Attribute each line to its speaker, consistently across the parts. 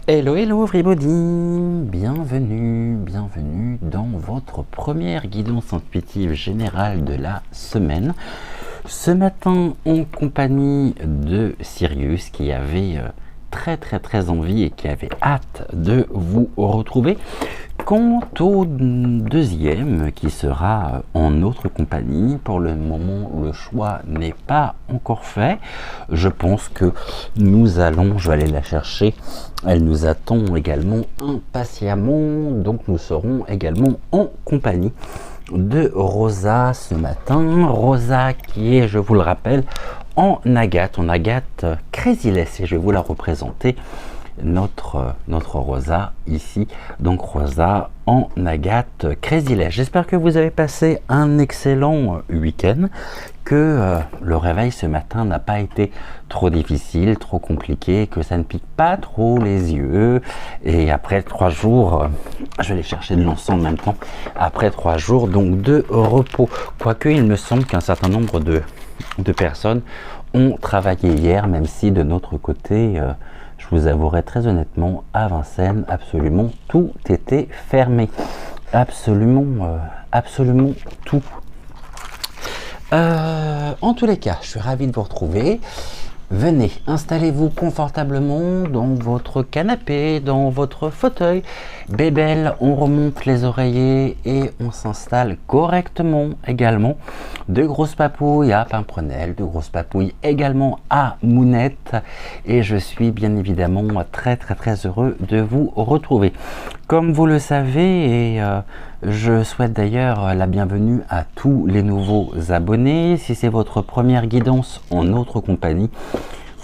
Speaker 1: Hello, hello everybody, bienvenue dans votre première guidance intuitive générale de la semaine. Ce matin en compagnie de Sirius qui avait très envie et qui avait hâte de vous retrouver. Quant au deuxième qui sera en notre compagnie, pour le moment le choix n'est pas encore fait. Je pense que nous allons, je vais aller la chercher, elle nous attend également impatiemment, donc nous serons également en compagnie de Rosa ce matin. Rosa qui est, je vous le rappelle, en agate Crazy-less, et je vais vous la représenter. Notre Rosa ici, donc Rosa en agate Crazy-less. J'espère que vous avez passé un excellent week-end, que le réveil ce matin n'a pas été trop difficile, trop compliqué, que ça ne pique pas trop les yeux. Et après 3 jours, je vais aller chercher de l'encens en même temps, après 3 jours donc de repos, quoique il me semble qu'un certain nombre de personnes ont travaillé hier, même si de notre côté, je vous avouerai très honnêtement, à Vincennes, absolument tout était fermé. Absolument tout. En tous les cas, je suis ravi de vous retrouver. Venez, installez-vous confortablement dans votre canapé, dans votre fauteuil. Bébelle, on remonte les oreillers et on s'installe correctement également. De grosses papouilles à Pimprenelle, de grosses papouilles également à Mounette. Et je suis bien évidemment très heureux de vous retrouver. Comme vous le savez, et je souhaite d'ailleurs la bienvenue à tous les nouveaux abonnés. Si c'est votre première guidance en notre compagnie,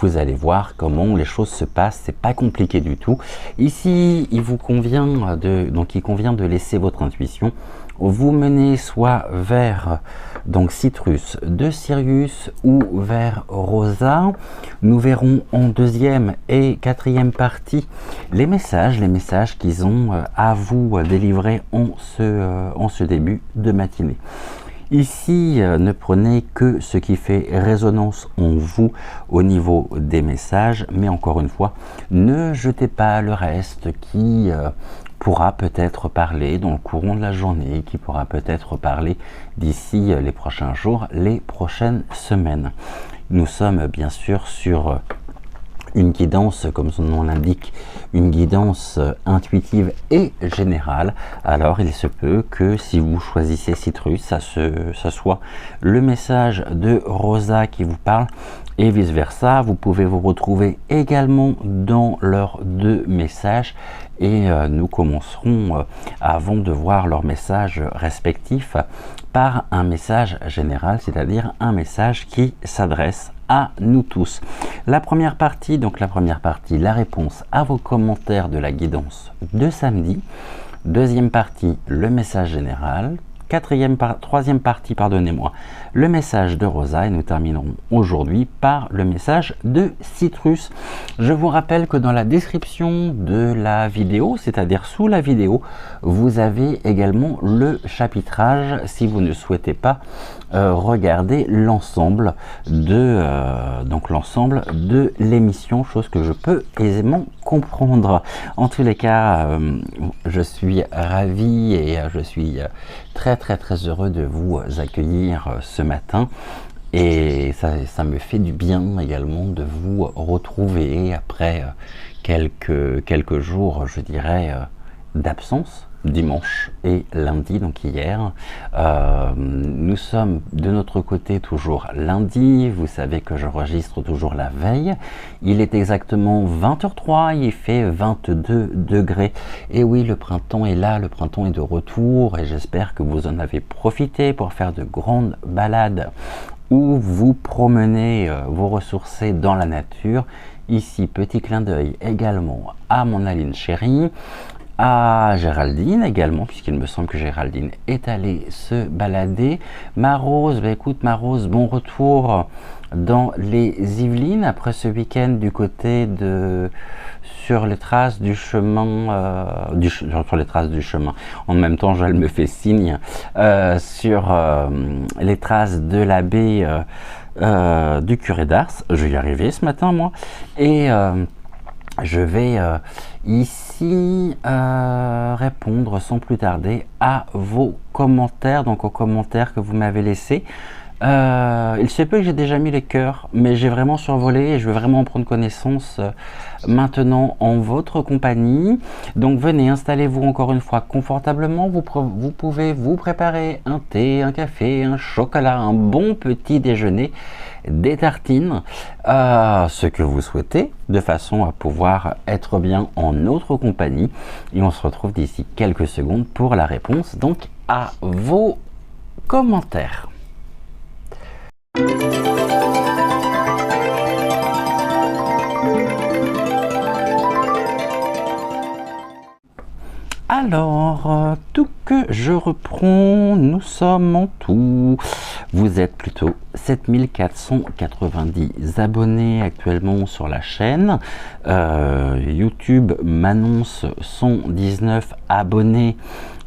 Speaker 1: vous allez voir comment les choses se passent, c'est pas compliqué du tout. Ici, il convient de laisser votre intuition vous mener soit vers donc Citrus de Sirius ou vers Rosa. Nous verrons en deuxième et quatrième partie les messages qu'ils ont à vous délivrer en ce début de matinée. Ici, ne prenez que ce qui fait résonance en vous au niveau des messages, mais encore une fois, ne jetez pas le reste qui pourra peut-être parler dans le courant de la journée, qui pourra peut-être parler d'ici les prochains jours, les prochaines semaines. Nous sommes bien sûr sur une guidance, comme son nom l'indique, une guidance intuitive et générale. Alors il se peut que si vous choisissez Citrus, ça soit le message de Rosa qui vous parle et vice versa. Vous pouvez vous retrouver également dans leurs 2 messages et nous commencerons, avant de voir leurs messages respectifs, par un message général, c'est-à-dire un message qui s'adresse à nous tous. La première partie, la réponse à vos commentaires de la guidance de samedi. Deuxième partie, le message général. Troisième partie, pardonnez-moi, le message de Rosa, et nous terminerons aujourd'hui par le message de Citrus. Je vous rappelle que dans la description de la vidéo, c'est-à-dire sous la vidéo, vous avez également le chapitrage si vous ne souhaitez pas regarder l'ensemble de l'émission, chose que je peux aisément comprendre. En tous les cas, je suis ravi et je suis très heureux de vous accueillir ce matin Et ça me fait du bien également de vous retrouver après quelques jours, je dirais, d'absence, dimanche et lundi, donc hier. Nous sommes de notre côté toujours lundi, vous savez que j'enregistre toujours la veille. Il est exactement 20h03, il fait 22 degrés. Et oui, le printemps est là, le printemps est de retour et j'espère que vous en avez profité pour faire de grandes balades ou vous promenez, vous ressourcer dans la nature. Ici, petit clin d'œil également à mon Aline chérie, à Géraldine également, puisqu'il me semble que Géraldine est allée se balader. Ma Rose, bah écoute ma Rose, bon retour dans les Yvelines après ce week-end du côté de sur les traces du chemin sur les traces du chemin, en même temps elle me fait signe sur les traces de la baie du curé d'Ars. Je vais y arriver ce matin moi, et je vais ici répondre sans plus tarder à vos commentaires, donc aux commentaires que vous m'avez laissés. Il se peut que j'ai déjà mis les cœurs, mais j'ai vraiment survolé et je veux vraiment en prendre connaissance maintenant en votre compagnie. Donc venez, installez-vous encore une fois confortablement. Vous pouvez vous préparer un thé, un café, un chocolat, un bon petit déjeuner, des tartines, ce que vous souhaitez, de façon à pouvoir être bien en notre compagnie. Et on se retrouve d'ici quelques secondes pour la réponse donc à vos commentaires. Alors, tout que je reprends, nous sommes en tout. Vous êtes plutôt 7490 abonnés actuellement sur la chaîne. YouTube m'annonce 119 abonnés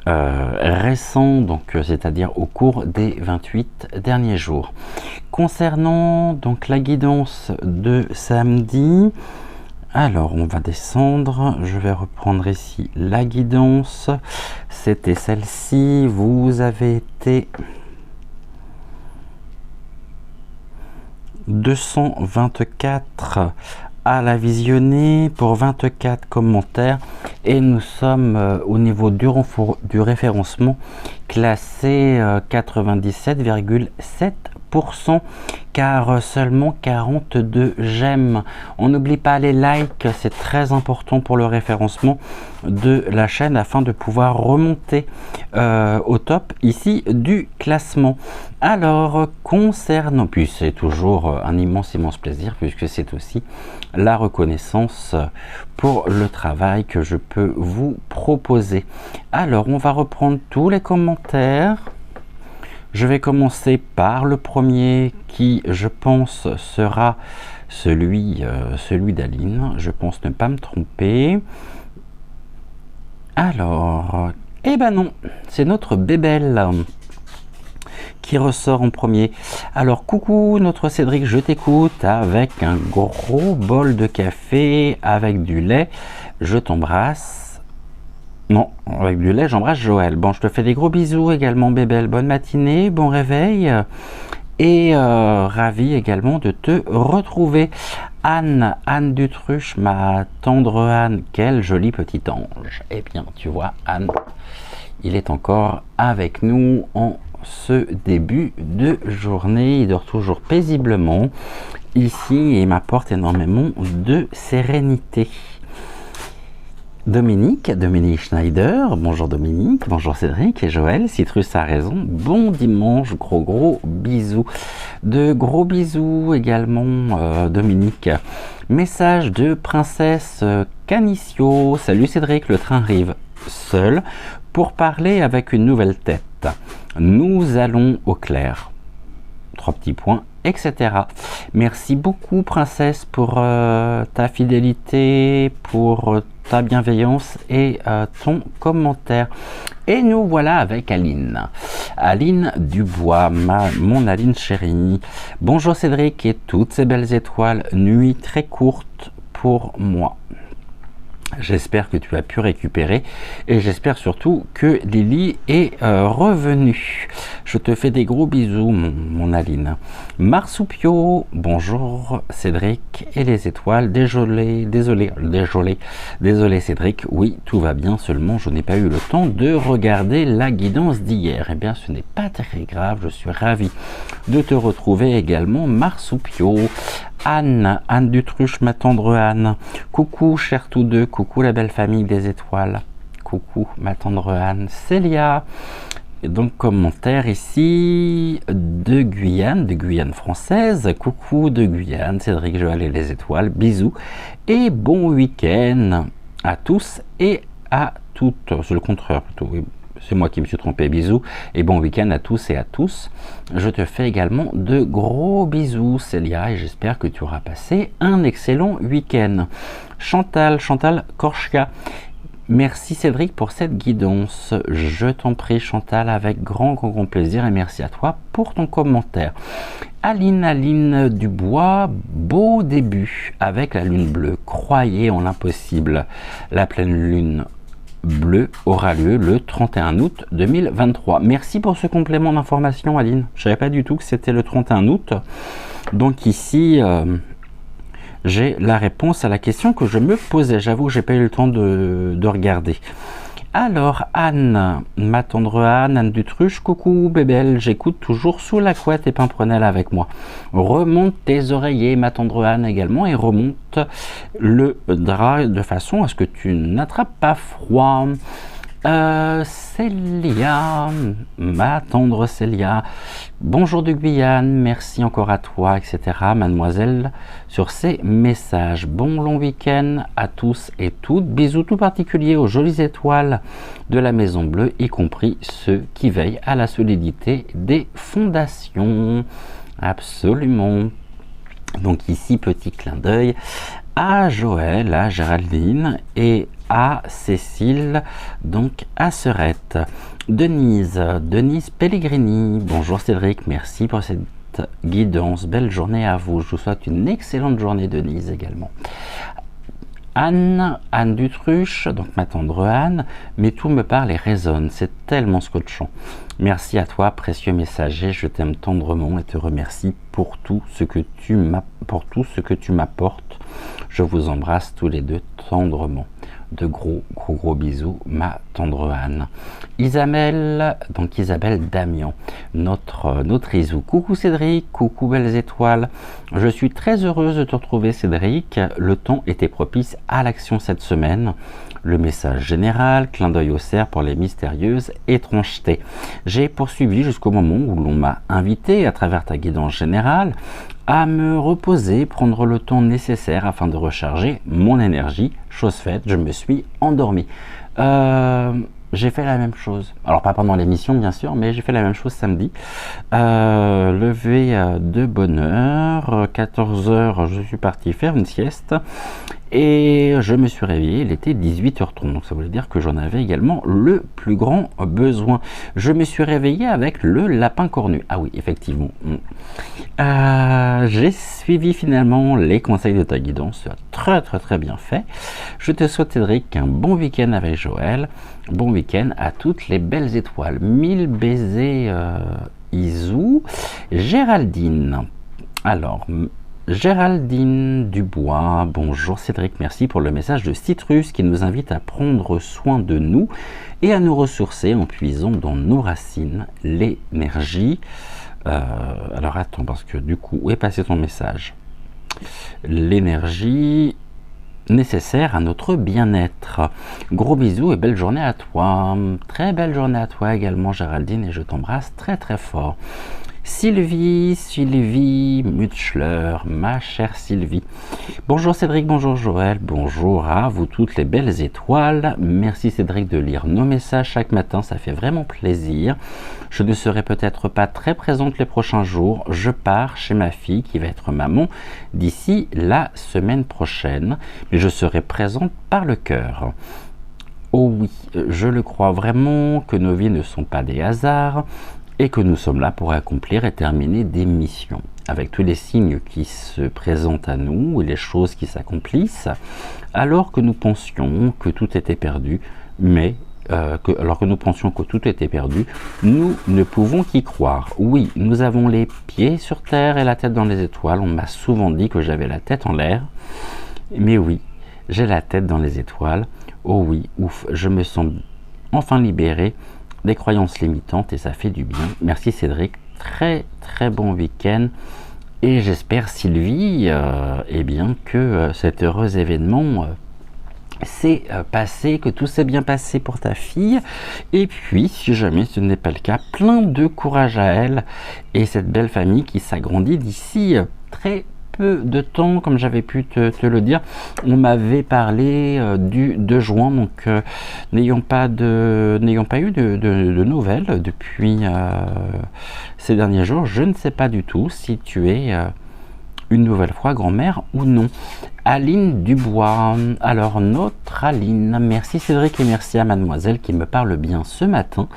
Speaker 1: récents, donc c'est-à-dire au cours des 28 derniers jours. Concernant donc la guidance de samedi, alors on va descendre, je vais reprendre ici la guidance, c'était celle-ci, vous avez été 224 à la visionner pour 24 commentaires et nous sommes au niveau du référencement classé 97,7%, car seulement 42 j'aime. On n'oublie pas les likes, c'est très important pour le référencement de la chaîne afin de pouvoir remonter au top ici du classement. Alors concernant, puis c'est toujours un immense plaisir puisque c'est aussi la reconnaissance pour le travail que je peux vous proposer. Alors on va reprendre tous les commentaires. Je vais commencer par le premier qui, je pense, sera celui d'Aline. Je pense ne pas me tromper. Alors, eh ben non, c'est notre Bébelle qui ressort en premier. Alors, coucou notre Cédric, je t'écoute avec un gros bol de café avec du lait. Je t'embrasse. Non, avec du lait, j'embrasse Joël. Bon, je te fais des gros bisous également, Bébelle. Bonne matinée, bon réveil. Et ravi également de te retrouver. Anne Dutruche, ma tendre Anne, quel joli petit ange. Eh bien, tu vois, Anne, il est encore avec nous en ce début de journée. Il dort toujours paisiblement ici et m'apporte énormément de sérénité. Dominique Schneider, bonjour Dominique, bonjour Cédric et Joël, Citrus a raison, bon dimanche, gros bisous, de gros bisous également Dominique. Message de Princesse Canicio, salut Cédric, le train arrive seul pour parler avec une nouvelle tête, nous allons au clair, 3 petits points, etc. Merci beaucoup Princesse pour ta fidélité, pour ta bienveillance et ton commentaire. Et nous voilà avec Aline Dubois, mon Aline chérie. Bonjour Cédric et toutes ces belles étoiles, nuit très courte pour moi. J'espère que tu as pu récupérer et j'espère surtout que Lily est revenue. Je te fais des gros bisous, mon Aline. Marsoupio, bonjour Cédric et les étoiles. Désolé Cédric, oui, tout va bien, seulement je n'ai pas eu le temps de regarder la guidance d'hier. Eh bien, ce n'est pas très grave, je suis ravi de te retrouver également, Marsoupio. Anne Dutruche, ma tendre Anne. Coucou, chers tous deux. Coucou, la belle famille des étoiles. Coucou, ma tendre Anne. Célia. Et donc, commentaire ici de Guyane française. Coucou de Guyane, Cédric, Joël et les étoiles. Bisous et bon week-end à tous et à toutes. C'est le contraire plutôt, oui. C'est moi qui me suis trompé, bisous et bon week-end à tous et à tous. Je te fais également de gros bisous Célia et j'espère que tu auras passé un excellent week-end. Chantal Korchka, merci Cédric pour cette guidance. Je t'en prie Chantal, avec grand plaisir et merci à toi pour ton commentaire. Aline Dubois, beau début avec la lune bleue, croyez en l'impossible. La pleine lune bleu aura lieu le 31 août 2023. Merci pour ce complément d'information Aline. Je ne savais pas du tout que c'était le 31 août. Donc ici, j'ai la réponse à la question que je me posais. J'avoue que je n'ai pas eu le temps de regarder. Alors Anne, ma tendre Anne Dutruche, coucou bébelle, j'écoute toujours sous la couette et pimprenelle avec moi. Remonte tes oreillers, ma tendre Anne également, et remonte le drap de façon à ce que tu n'attrapes pas froid. Célia, ma tendre Célia, bonjour de Guyane, merci encore à toi, etc. Mademoiselle, sur ces messages. Bon long week-end à tous et toutes. Bisous tout particuliers aux jolies étoiles de la Maison Bleue, y compris ceux qui veillent à la solidité des fondations. Absolument. Donc ici, petit clin d'œil à Joël, à Géraldine et à Cécile, donc à Serette. Denise Pellegrini, bonjour Cédric, merci pour cette guidance, belle journée à vous, je vous souhaite une excellente journée Denise également. Anne Dutruche, donc ma tendre Anne, mais tout me parle et résonne, c'est tellement scotchant. Merci à toi, précieux messager, je t'aime tendrement et te remercie pour tout ce que tu m'apportes. Je vous embrasse tous les deux tendrement. De gros bisous, ma tendre Anne. Isabelle Damian, notre Isou. Coucou Cédric, coucou belles étoiles. Je suis très heureuse de te retrouver Cédric. Le temps était propice à l'action cette semaine. Le message général, clin d'œil au cerf pour les mystérieuses étrangetés. J'ai poursuivi jusqu'au moment où l'on m'a invité, à travers ta guidance générale, à me reposer, prendre le temps nécessaire afin de recharger mon énergie. Chose faite, je me suis endormi. J'ai fait la même chose. Alors pas pendant l'émission bien sûr, mais j'ai fait la même chose samedi. Levé de bonne heure, 14 h, je suis parti faire une sieste. Et je me suis réveillé, il était 18h30, donc ça voulait dire que j'en avais également le plus grand besoin. Je me suis réveillé avec le lapin cornu. Ah oui, effectivement. J'ai suivi finalement les conseils de ta guidance, tu as très bien fait. Je te souhaite Cédric un bon week-end avec Joël, bon week-end à toutes les belles étoiles. 1000 baisers Isou. Géraldine, alors... Géraldine Dubois, bonjour Cédric, merci pour le message de Citrus qui nous invite à prendre soin de nous et à nous ressourcer en puisant dans nos racines l'énergie. Alors attends, parce que du coup, où est passé ton message? L'énergie nécessaire à notre bien-être. Gros bisous et belle journée à toi. Très belle journée à toi également Géraldine et je t'embrasse très fort. Sylvie Mutschler, ma chère Sylvie. Bonjour Cédric, bonjour Joël, bonjour à vous toutes les belles étoiles. Merci Cédric de lire nos messages chaque matin, ça fait vraiment plaisir. Je ne serai peut-être pas très présente les prochains jours. Je pars chez ma fille qui va être maman d'ici la semaine prochaine, mais je serai présente par le cœur. Oh oui, je le crois vraiment que nos vies ne sont pas des hasards et que nous sommes là pour accomplir et terminer des missions. avec tous les signes qui se présentent à nous et les choses qui s'accomplissent, alors que nous pensions que tout était perdu, mais alors que nous pensions que tout était perdu, nous ne pouvons qu'y croire. Oui, nous avons les pieds sur terre et la tête dans les étoiles. On m'a souvent dit que j'avais la tête en l'air, mais oui, j'ai la tête dans les étoiles. Oh oui, ouf, je me sens enfin libéré des croyances limitantes et ça fait du bien. Merci Cédric, très très bon week-end. Et j'espère Sylvie eh bien, que cet heureux événement s'est passé, que tout s'est bien passé pour ta fille. Et puis, si jamais ce n'est pas le cas, plein de courage à elle et cette belle famille qui s'agrandit d'ici très peu de temps, comme j'avais pu te le dire. On m'avait parlé du 2 juin, donc n'ayant pas eu de nouvelles depuis ces derniers jours, je ne sais pas du tout si tu es une nouvelle fois grand-mère ou non. Aline Dubois, alors notre Aline, merci Cédric et merci à mademoiselle qui me parle bien ce matin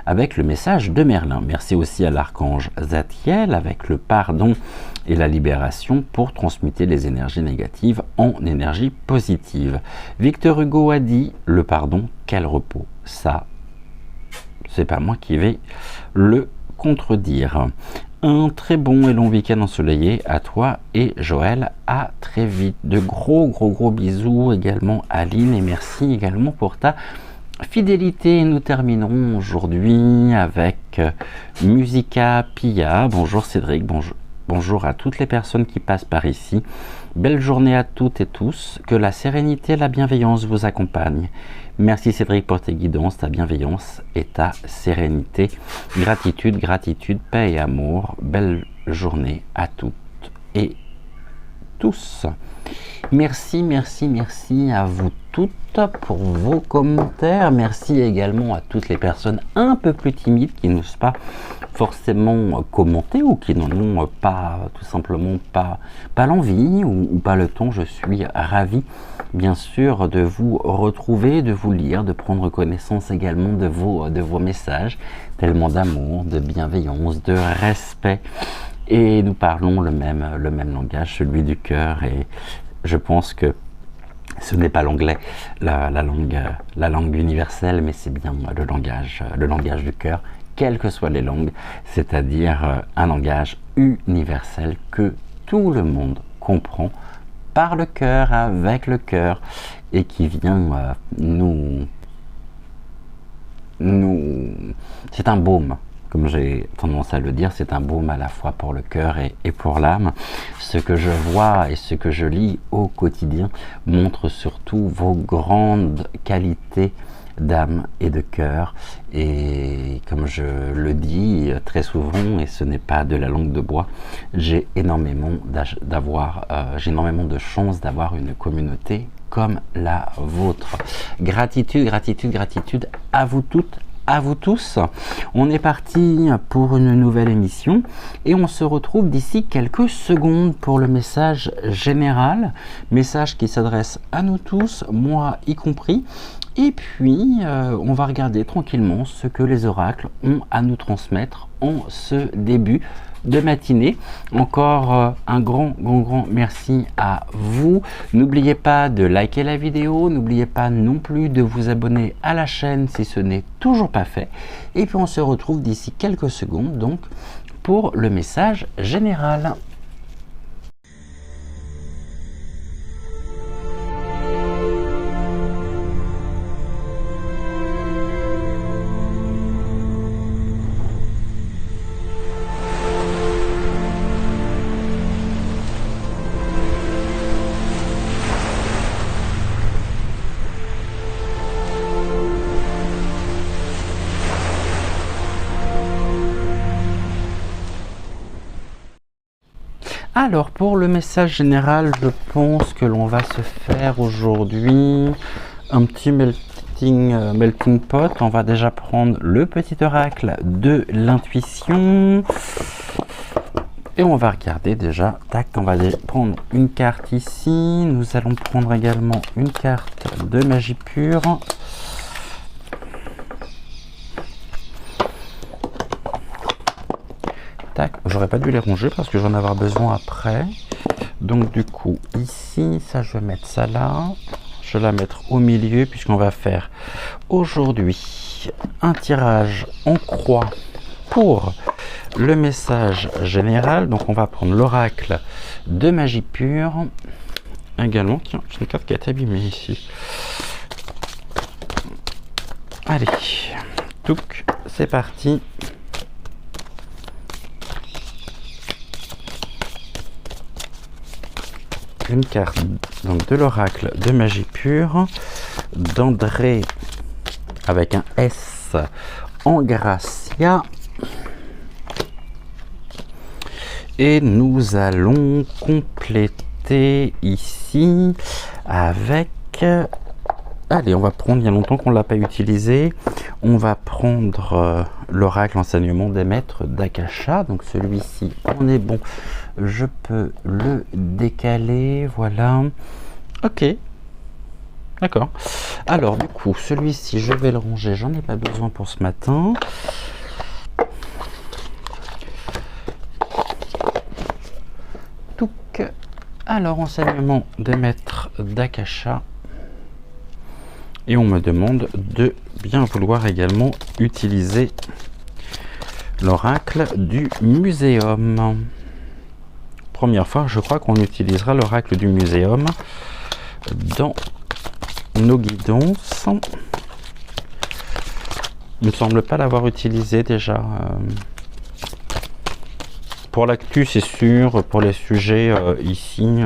Speaker 1: avec le message de Merlin. Merci aussi à l'archange Zadkiel avec le pardon et la libération pour transmuter les énergies négatives en énergie positive. Victor Hugo a dit le pardon, quel repos. Ça, c'est pas moi qui vais le contredire. Un très bon et long week-end ensoleillé à toi et Joël. À très vite. De gros bisous également Aline et merci également pour ta fidélité. Nous terminerons aujourd'hui avec Musica Pia. Bonjour Cédric, bonjour à toutes les personnes qui passent par ici. Belle journée à toutes et tous. Que la sérénité et la bienveillance vous accompagnent. Merci Cédric pour tes guidances, ta bienveillance et ta sérénité. Gratitude, paix et amour. Belle journée à toutes et tous. Merci à vous toutes pour vos commentaires. Merci également à toutes les personnes un peu plus timides qui n'osent pas forcément commenter ou qui n'en ont pas, tout simplement pas l'envie ou pas le temps. Je suis ravi bien sûr de vous retrouver, de vous lire, de prendre connaissance également de vos messages, tellement d'amour, de bienveillance, de respect. Et nous parlons le même langage, celui du cœur, et je pense que ce n'est pas l'anglais, la langue universelle, mais c'est bien le langage du cœur, quelles que soient les langues, c'est-à-dire un langage universel que tout le monde comprend par le cœur, avec le cœur, et qui vient c'est un baume. Comme j'ai tendance à le dire, c'est un baume à la fois pour le cœur et pour l'âme. Ce que je vois et ce que je lis au quotidien montre surtout vos grandes qualités d'âme et de cœur. Et comme je le dis très souvent, et ce n'est pas de la langue de bois, j'ai énormément de chance d'avoir une communauté comme la vôtre. Gratitude à vous toutes, à vous tous. On est parti pour une nouvelle émission et on se retrouve d'ici quelques secondes pour le message général, message qui s'adresse à nous tous, moi y compris. Et puis on va regarder tranquillement ce que les oracles ont à nous transmettre en ce début de matinée. Encore un grand merci à vous. N'oubliez pas de liker la vidéo, n'oubliez pas non plus de vous abonner à la chaîne si ce n'est toujours pas fait. Et puis on se retrouve d'ici quelques secondes donc pour le message général. Alors pour le message général, je pense que l'on va se faire aujourd'hui un petit melting pot. On va déjà prendre le petit oracle de l'intuition et on va regarder déjà. Tac, on va prendre une carte ici. Nous allons prendre également une carte de magie pure. tac. J'aurais pas dû les ranger parce que j'en avoir besoin après. Donc du coup, ici, ça je vais mettre ça là. Je vais la mettre au milieu puisqu'on va faire aujourd'hui un tirage en croix pour le message général. Donc on va prendre l'oracle de magie pure. Également, tiens, j'ai une carte qui est abîmée ici. Allez, touc, c'est parti. Une carte donc de l'oracle de magie pure d'André avec un S en Gracia. Et nous allons compléter ici avec... Allez, on va prendre, il y a longtemps qu'on ne l'a pas utilisé, on va prendre l'oracle enseignement des maîtres d'Akasha. Donc celui-ci, on est bon, je peux le décaler, voilà. Ok, d'accord. Alors du coup, celui-ci, je vais le ranger, j'en ai pas besoin pour ce matin. Touc. Alors, enseignement des maîtres d'Akasha. Et on me demande de bien vouloir également utiliser l'oracle du muséum. Première fois, je crois qu'on utilisera l'oracle du muséum dans nos guidances. Il ne me semble pas l'avoir utilisé déjà. Pour l'actu, c'est sûr. Pour les sujets ici,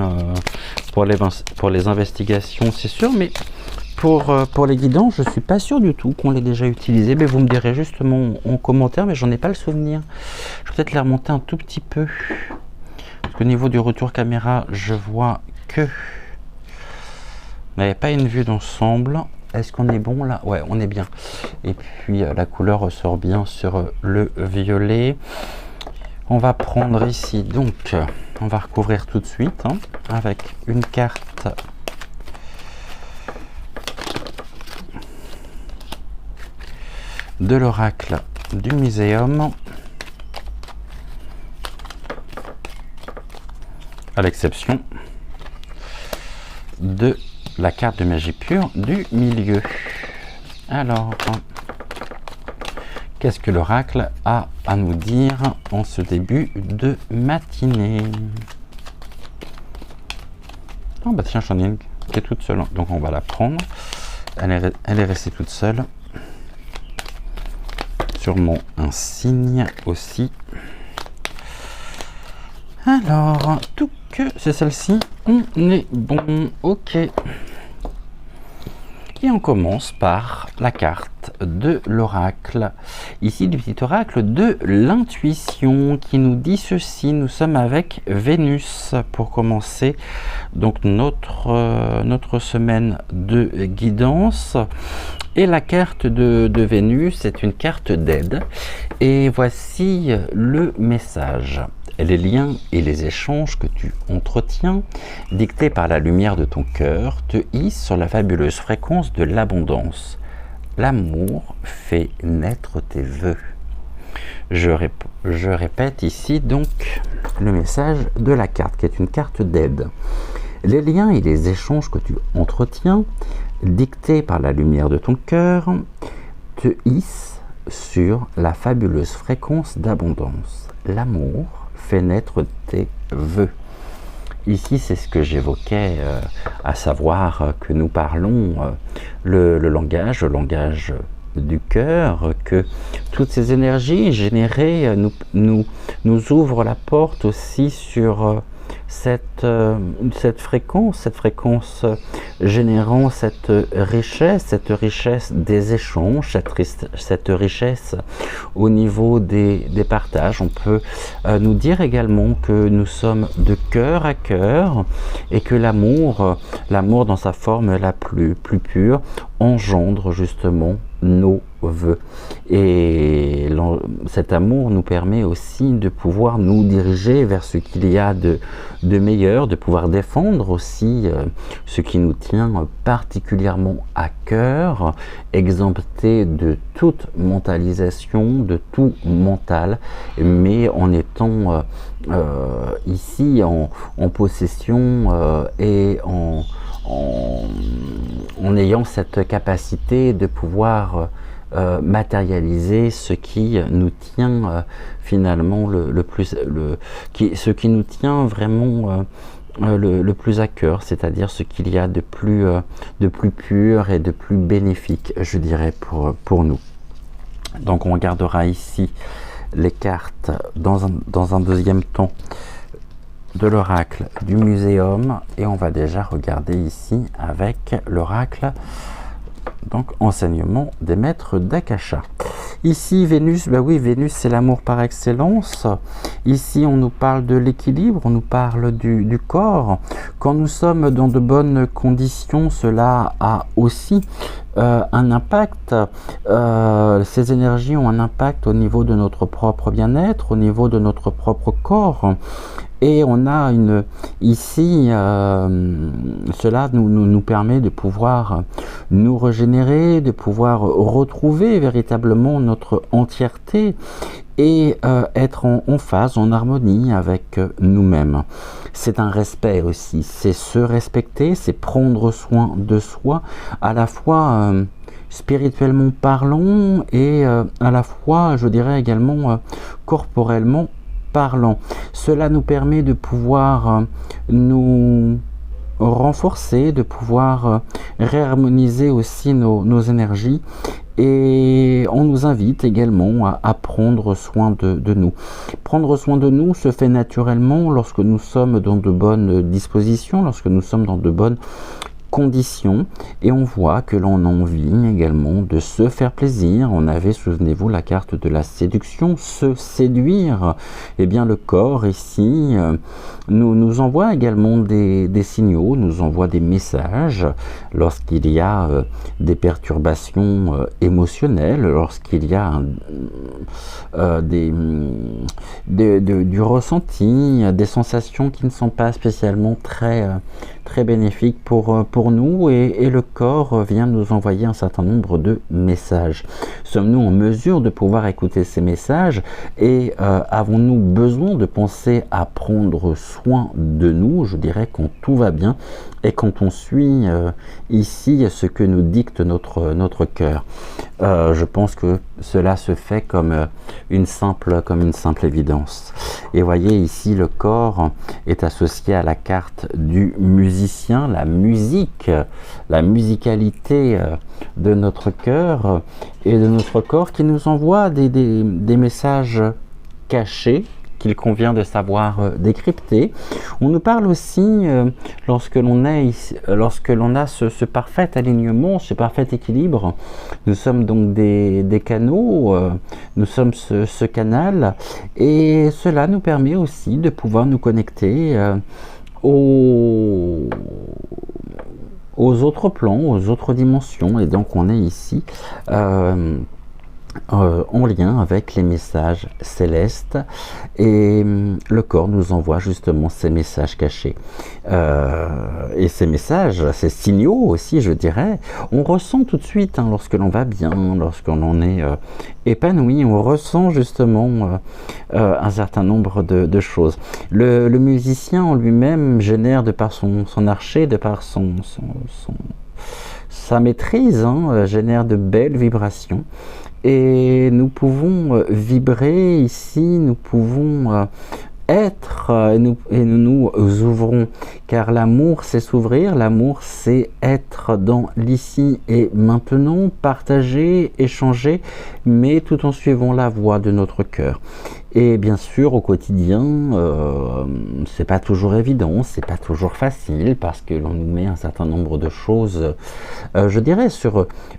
Speaker 1: pour les investigations, c'est sûr. Mais pour les guidons, je suis pas sûr du tout qu'on l'ait déjà utilisé, mais vous me direz justement en commentaire, mais j'en ai pas le souvenir. Je vais peut-être les remonter un tout petit peu. Parce qu'au niveau du retour caméra, je vois que... On n'avait pas une vue d'ensemble. Est-ce qu'on est bon là? Ouais, on est bien. Et puis la couleur ressort bien sur le violet. On va prendre ici, donc, on va recouvrir tout de suite hein, avec une carte... de l'oracle du muséum, à l'exception de la carte de magie pure du milieu. Alors, qu'est-ce que l'oracle a à nous dire en ce début de matinée? Oh bah tiens, j'en ai une qui est toute seule, donc on va la prendre. Elle est restée toute seule. Sûrement un signe aussi. Alors, tout que c'est celle-ci. On est bon, ok. Et on commence par la carte de l'oracle. Ici, du petit oracle de l'intuition qui nous dit ceci. Nous sommes avec Vénus pour commencer donc notre semaine de guidance. Et la carte de Vénus est une carte d'aide. Et voici le message. Les liens et les échanges que tu entretiens, dictés par la lumière de ton cœur, te hissent sur la fabuleuse fréquence de l'abondance. L'amour fait naître tes vœux. Je répète ici donc le message de la carte, qui est une carte d'aide. Les liens et les échanges que tu entretiens, dictés par la lumière de ton cœur, te hissent sur la fabuleuse fréquence d'abondance. L'amour fait naître tes vœux. Ici, c'est ce que j'évoquais, à savoir que nous parlons le langage du cœur, que toutes ces énergies générées nous ouvrent la porte aussi sur cette fréquence générant cette richesse des échanges, cette richesse au niveau des partages. On peut nous dire également que nous sommes de cœur à cœur et que l'amour dans sa forme la plus pure engendre justement nos vœux. Et cet amour nous permet aussi de pouvoir nous diriger vers ce qu'il y a de meilleur, de pouvoir défendre aussi ce qui nous tient particulièrement à cœur, exempté de toute mentalisation, de tout mental, mais en étant ici en possession et en ayant cette capacité de pouvoir matérialiser ce qui nous tient finalement ce qui nous tient vraiment le plus à cœur, c'est-à-dire ce qu'il y a de plus pur et de plus bénéfique, je dirais, pour nous. Donc on regardera ici les cartes dans un deuxième temps de l'oracle du muséum, et on va déjà regarder ici avec l'oracle, donc enseignement des maîtres d'Akasha. Ici Vénus, bah oui, Vénus c'est l'amour par excellence. Ici on nous parle de l'équilibre, on nous parle du corps. Quand nous sommes dans de bonnes conditions, cela a aussi un impact, ces énergies ont un impact au niveau de notre propre bien-être, au niveau de notre propre corps. Et on a ici, cela nous permet de pouvoir nous régénérer, de pouvoir retrouver véritablement notre entièreté et être en phase, en harmonie avec nous-mêmes. C'est un respect aussi, c'est se respecter, c'est prendre soin de soi, à la fois spirituellement parlant et à la fois, je dirais également, corporellement parlant. Cela nous permet de pouvoir nous renforcer, de pouvoir réharmoniser aussi nos énergies, et on nous invite également à prendre soin de nous. Prendre soin de nous se fait naturellement lorsque nous sommes dans de bonnes dispositions, lorsque nous sommes dans de bonnes conditions, et on voit que l'on a envie également de se faire plaisir. On avait, souvenez-vous, la carte de la séduction, se séduire. Et bien le corps ici nous envoie également des signaux, nous envoie des messages lorsqu'il y a des perturbations émotionnelles, lorsqu'il y a du ressenti, des sensations qui ne sont pas spécialement très bénéfiques pour nous, et le corps vient nous envoyer un certain nombre de messages. Sommes-nous en mesure de pouvoir écouter ces messages, et avons-nous besoin de penser à prendre soin de nous, je dirais, quand tout va bien et quand on suit ici ce que nous dicte notre cœur. Je pense que cela se fait comme une simple évidence. Et voyez ici, le corps est associé à la carte du musicien, la musique, la musicalité de notre cœur et de notre corps, qui nous envoie des messages cachés qu'il convient de savoir décrypter. On nous parle aussi, lorsque l'on a ce parfait alignement, ce parfait équilibre, nous sommes donc des canaux, nous sommes ce canal, et cela nous permet aussi de pouvoir nous connecter aux autres plans, aux autres dimensions, et donc on est ici en lien avec les messages célestes, et le corps nous envoie justement ces messages cachés, et ces messages, ces signaux aussi, je dirais, on ressent tout de suite, lorsque l'on va bien, lorsque l'on est épanoui, on ressent justement un certain nombre de choses. Le musicien en lui-même génère, de par son archet, de par sa maîtrise, génère de belles vibrations. Et nous pouvons vibrer ici, nous pouvons être, et nous ouvrons, car l'amour c'est s'ouvrir, l'amour c'est être dans l'ici et maintenant, partager, échanger, mais tout en suivant la voie de notre cœur. Et bien sûr, au quotidien, c'est pas toujours évident, c'est pas toujours facile, parce que l'on nous met un certain nombre de choses, je dirais,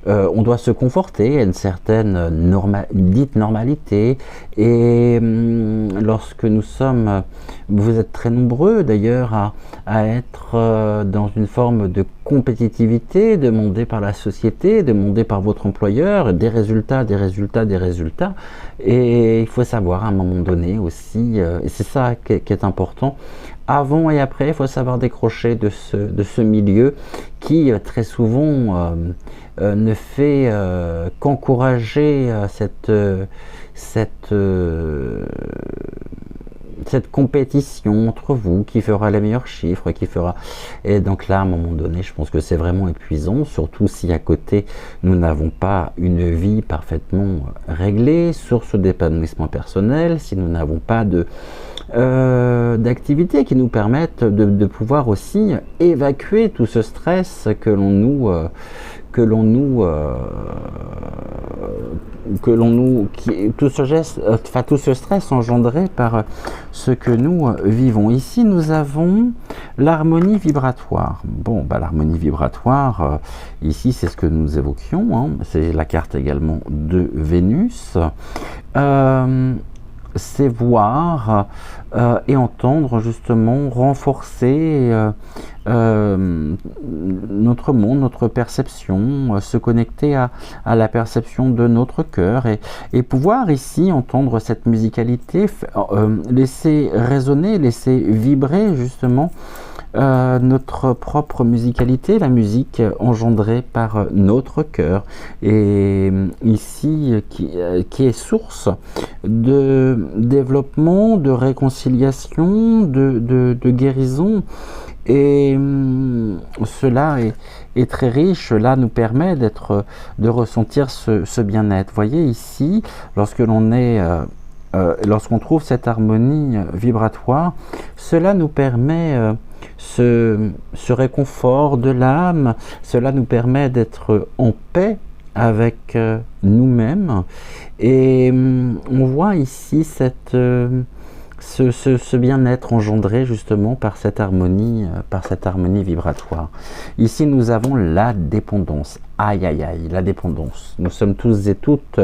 Speaker 1: on doit se conforter à une certaine dite normalité, et lorsque nous sommes, vous êtes très nombreux d'ailleurs à être dans une forme de compétitivité demandée par la société, demandée par votre employeur, des résultats, des résultats, des résultats. Et il faut savoir à un moment donné aussi, et c'est ça qui est important, avant et après, il faut savoir décrocher de ce milieu qui très souvent ne fait qu'encourager cette compétition entre vous, qui fera les meilleurs chiffres, qui fera... Et donc là, à un moment donné, je pense que c'est vraiment épuisant, surtout si à côté, nous n'avons pas une vie parfaitement réglée, source d'épanouissement personnel, si nous n'avons pas d'activités qui nous permettent de pouvoir aussi évacuer tout ce stress tout ce geste, enfin tout ce stress engendré par ce que nous vivons. Ici, nous avons l'harmonie vibratoire. Bon, l'harmonie vibratoire, ici, c'est ce que nous évoquions. Hein. C'est la carte également de Vénus. C'est voir et entendre justement renforcer notre monde, notre perception, se connecter à la perception de notre cœur et pouvoir ici entendre cette musicalité, laisser résonner, laisser vibrer justement notre propre musicalité, la musique engendrée par notre cœur, et ici qui est source de développement, de réconciliation, de guérison, et cela est très riche. Cela nous permet de ressentir ce bien-être. Vous voyez ici, lorsqu'on trouve cette harmonie vibratoire, cela nous permet ce réconfort de l'âme, cela nous permet d'être en paix avec nous-mêmes, et on voit ici ce bien-être engendré justement par cette harmonie vibratoire. Ici nous avons la dépendance. Aïe aïe aïe, la dépendance. Nous sommes tous et toutes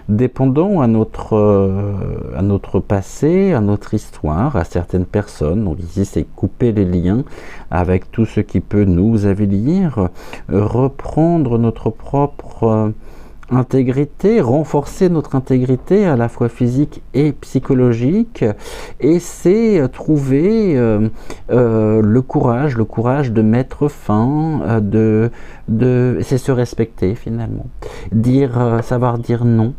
Speaker 1: dépendants à notre passé, à notre histoire, à certaines personnes. Donc ici c'est couper les liens avec tout ce qui peut nous avilir, reprendre notre propre intégrité, renforcer notre intégrité à la fois physique et psychologique, et c'est trouver le courage de mettre fin, c'est se respecter finalement, savoir dire non,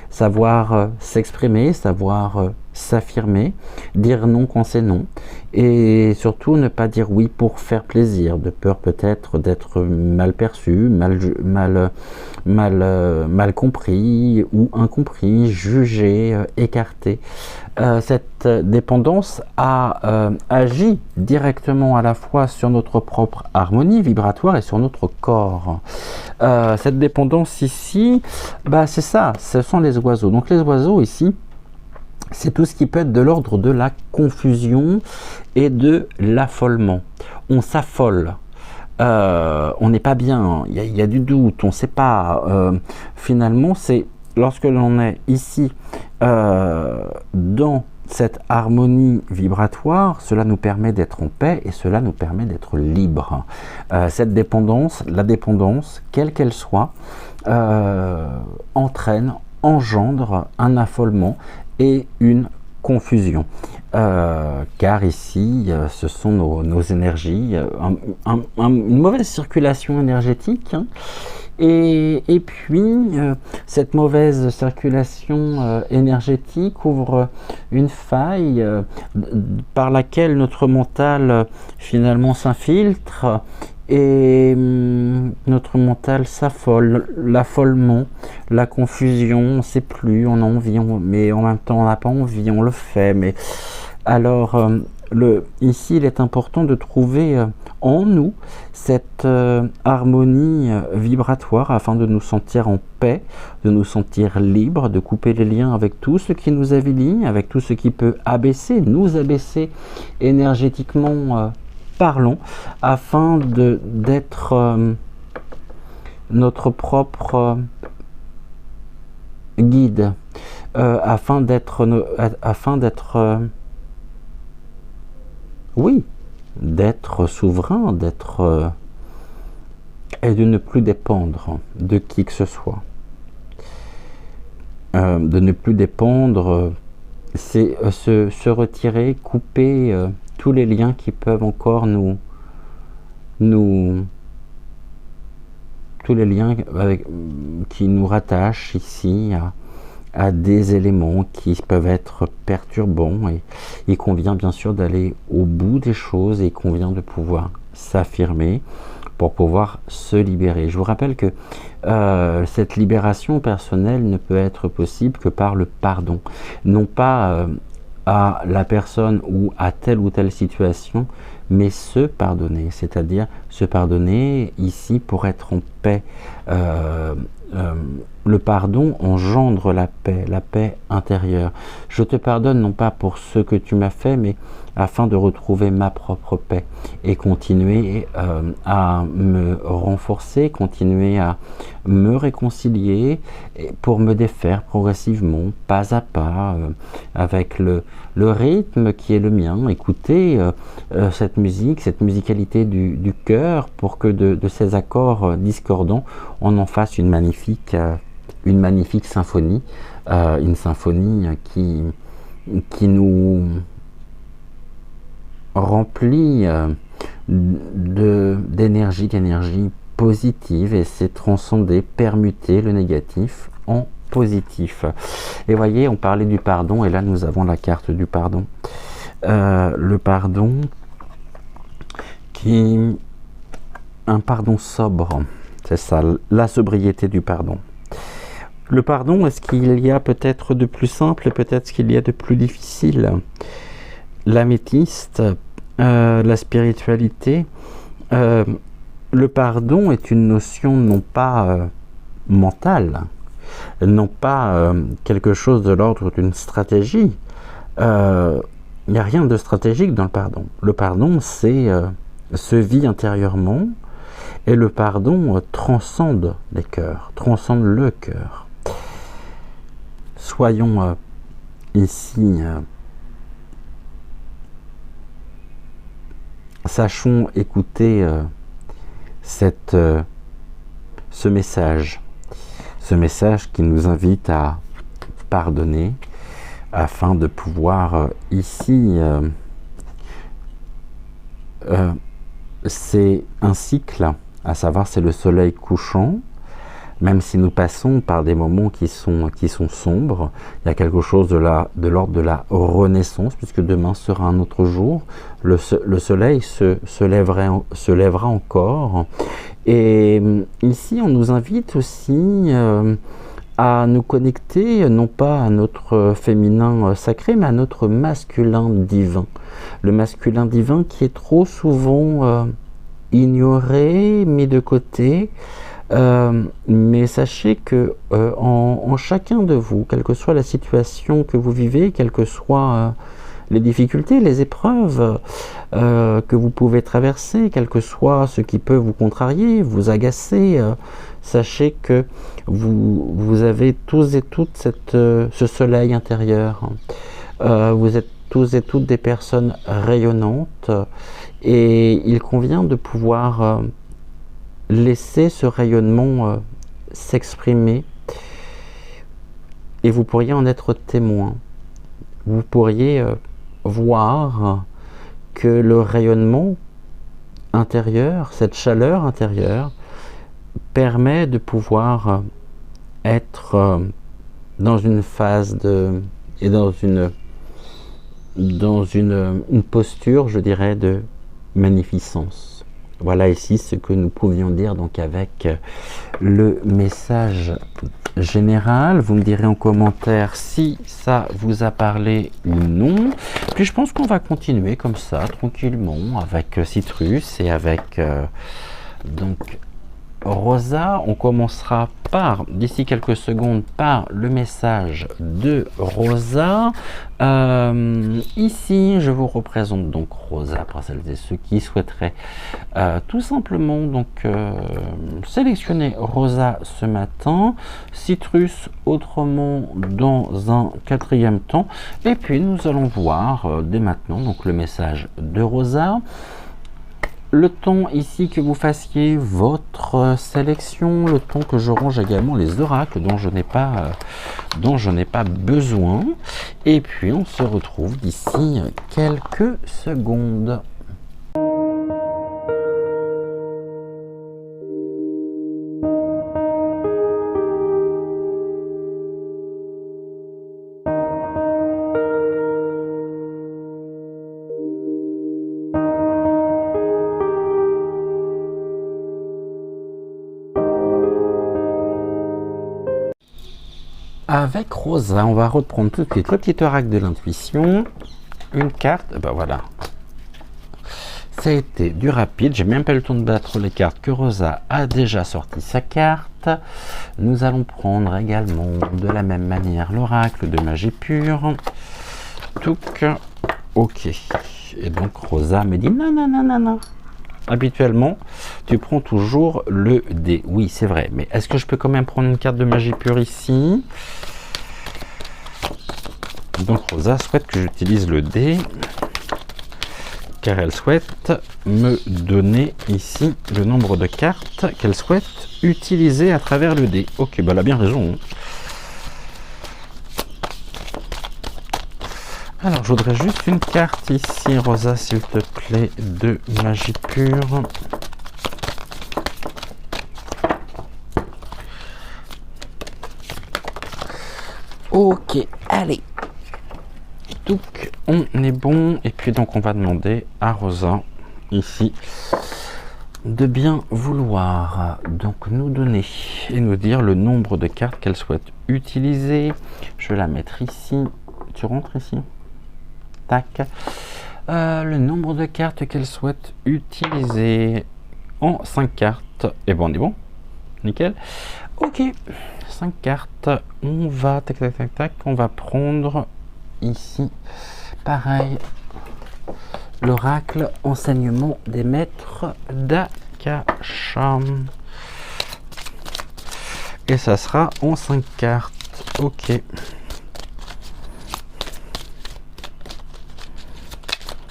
Speaker 1: savoir s'exprimer, savoir s'affirmer, dire non quand c'est non, et surtout ne pas dire oui pour faire plaisir, de peur peut-être d'être mal perçu, mal compris ou incompris, jugé, écarté. Cette dépendance agit directement à la fois sur notre propre harmonie vibratoire et sur notre corps. Cette dépendance ici, c'est ça, ce sont les oiseaux. Donc les oiseaux ici, c'est tout ce qui peut être de l'ordre de la confusion et de l'affolement. On s'affole. On n'est pas bien, il y a du doute, on ne sait pas. Finalement, c'est lorsque l'on est ici dans cette harmonie vibratoire, cela nous permet d'être en paix et cela nous permet d'être libre. Cette dépendance, la dépendance, quelle qu'elle soit, engendre un affolement et une confusion, car ici ce sont nos énergies, une mauvaise circulation énergétique, hein, et puis cette mauvaise circulation énergétique ouvre une faille par laquelle notre mental finalement s'infiltre, et notre mental s'affole, l'affolement, la confusion, on ne sait plus, on a envie, mais en même temps on n'a pas envie, on le fait. Mais alors ici il est important de trouver en nous cette harmonie vibratoire afin de nous sentir en paix, de nous sentir libres, de couper les liens avec tout ce qui nous avilit, avec tout ce qui peut nous abaisser énergétiquement parlons, afin d'être notre propre guide, afin d'être souverain, d'être et de ne plus dépendre de qui que ce soit. De ne plus dépendre, c'est se retirer, couper tous les liens qui peuvent encore tous les liens qui nous rattachent ici à des éléments qui peuvent être perturbants, et il convient bien sûr d'aller au bout des choses, et il convient de pouvoir s'affirmer pour pouvoir se libérer. Je vous rappelle que cette libération personnelle ne peut être possible que par le pardon, non pas à la personne ou à telle situation, mais se pardonner, c'est-à-dire se pardonner ici pour être en paix. Le pardon engendre la paix intérieure. Je te pardonne non pas pour ce que tu m'as fait, mais afin de retrouver ma propre paix et continuer à me renforcer, continuer à me réconcilier pour me défaire progressivement, pas à pas, avec le rythme qui est le mien. Écoutez cette musique, cette musicalité du cœur, pour que de ces accords discordants, on en fasse une magnifique symphonie, une symphonie qui nous remplit d'énergie positive, et c'est transcender, permuter le négatif en positif. Et voyez, on parlait du pardon, et là nous avons la carte du pardon. Le pardon un pardon sobre, c'est ça, la sobriété du pardon. Le pardon, est-ce qu'il y a peut-être de plus simple et peut-être ce qu'il y a de plus difficile? L'améthyste, la spiritualité, le pardon est une notion non pas mentale, non pas quelque chose de l'ordre d'une stratégie. Il n'y a rien de stratégique dans le pardon. Le pardon, c'est se vit intérieurement, et le pardon transcende les cœurs, transcende le cœur. Soyons ici, sachons écouter ce message qui nous invite à pardonner, afin de pouvoir ici, c'est un cycle, à savoir c'est le soleil couchant. Même si nous passons par des moments qui sont sombres, il y a quelque chose de l'ordre de la renaissance, puisque demain sera un autre jour. Le soleil se lèvera encore. Et ici, on nous invite aussi à nous connecter, non pas à notre féminin sacré, mais à notre masculin divin. Le masculin divin qui est trop souvent ignoré, mis de côté. Mais sachez que en chacun de vous, quelle que soit la situation que vous vivez, quelles que soient les difficultés, les épreuves que vous pouvez traverser, quel que soit ce qui peut vous contrarier, vous agacer, sachez que vous avez tous et toutes ce soleil intérieur. Vous êtes tous et toutes des personnes rayonnantes, et il convient de pouvoir laissez ce rayonnement s'exprimer, et vous pourriez en être témoin. Vous pourriez voir que le rayonnement intérieur, cette chaleur intérieure, permet de pouvoir être dans une phase et dans une posture, je dirais, de magnificence. Voilà ici ce que nous pouvions dire donc avec le message général. Vous me direz en commentaire si ça vous a parlé ou non. Puis je pense qu'on va continuer comme ça, tranquillement, avec Citrus et avec donc Rosa. On commencera d'ici quelques secondes, par le message de Rosa. Ici, je vous représente donc Rosa, pour celles et ceux qui souhaiteraient tout simplement donc sélectionner Rosa ce matin, Citrus autrement dans un quatrième temps, et puis nous allons voir dès maintenant donc le message de Rosa. le temps ici que vous fassiez votre sélection, le temps que je range également les oracles dont je n'ai pas besoin. Et puis on se retrouve d'ici quelques secondes. Avec Rosa, on va reprendre tout de suite le petit oracle de l'intuition. Une carte, ben voilà. Ça a été du rapide, j'ai même pas eu le temps de battre les cartes que Rosa a déjà sorti sa carte. Nous allons prendre également de la même manière l'oracle de magie pure. Touc, ok. Et donc Rosa me dit non, non, non, non, non. Habituellement, tu prends toujours le dé. Oui, c'est vrai. Mais est-ce que je peux quand même prendre une carte de magie pure ici? Donc Rosa souhaite que j'utilise le dé, car elle souhaite me donner ici le nombre de cartes qu'elle souhaite utiliser à travers le dé. Ok, bah elle a bien raison. Hein. Alors, je voudrais juste une carte ici, Rosa, s'il te plaît, de magie pure. Ok, allez. Donc, on est bon. Et puis, donc, on va demander à Rosa, ici, de bien vouloir donc nous donner et nous dire le nombre de cartes qu'elle souhaite utiliser. Je vais la mettre ici. Tu rentres ici? Tac. Le nombre de cartes qu'elle souhaite utiliser en 5 cartes. Et bon, on est bon. Nickel. Ok. 5 cartes. On va tac tac tac tac. On va prendre ici. Pareil. L'oracle enseignement des maîtres d'Akasha. Et ça sera en 5 cartes. Ok.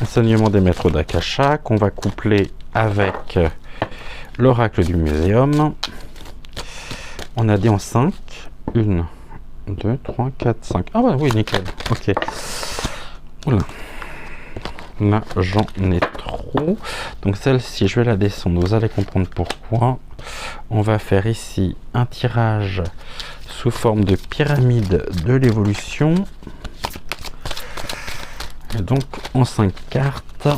Speaker 1: Enseignement des maîtres d'Akasha qu'on va coupler avec l'oracle du muséum. On a dit en 5. 1, 2, 3, 4, 5. Ah bah oui, nickel. Ok. Oula. Là, j'en ai trop. Donc celle-ci, je vais la descendre. Vous allez comprendre pourquoi. On va faire ici un tirage sous forme de pyramide de l'évolution. Et donc en 5 cartes,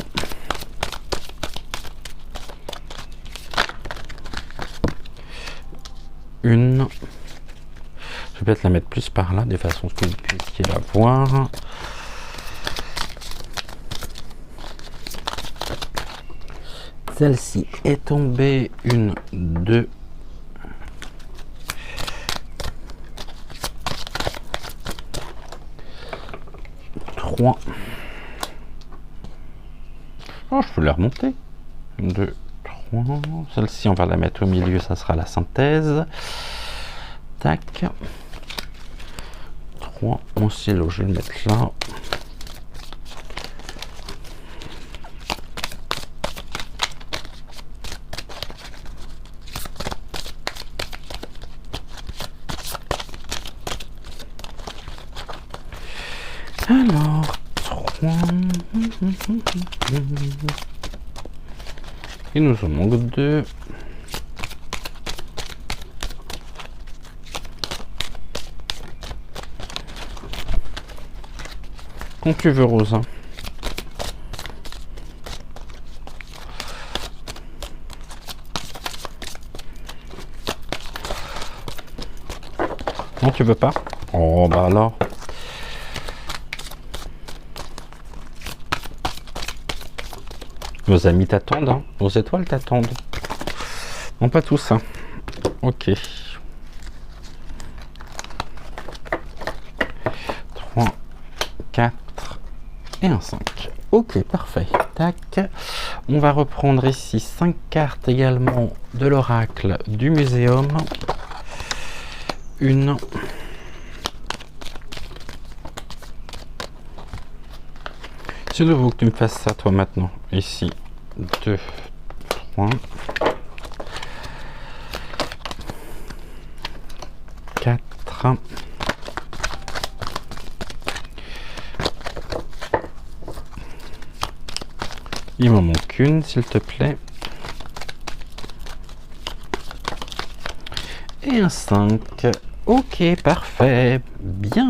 Speaker 1: une, je vais peut-être la mettre plus par là, de façon à ce que vous puissiez la voir. Celle-ci est tombée, 1, 2, 3. Oh, je peux la remonter. 2, 3. Celle-ci, on va la mettre au milieu, ça sera la synthèse. Tac. 3. Mon stylo, je vais le mettre là. Alors, 3. Il nous en manque 2. Quand tu veux, Rosa. Non, tu veux pas? Oh, bah alors. Vos amis t'attendent, hein. Vos étoiles t'attendent. Non, pas tous, hein. Ok. 3, 4 et un 5. Ok, parfait. Tac. On va reprendre ici 5 cartes également de l'oracle du muséum. Une. C'est de vous que tu me fasses ça, toi, maintenant. Ici. 2, 3, 4, il m'en manque une, s'il te plaît, et un 5. Ok, parfait, bien.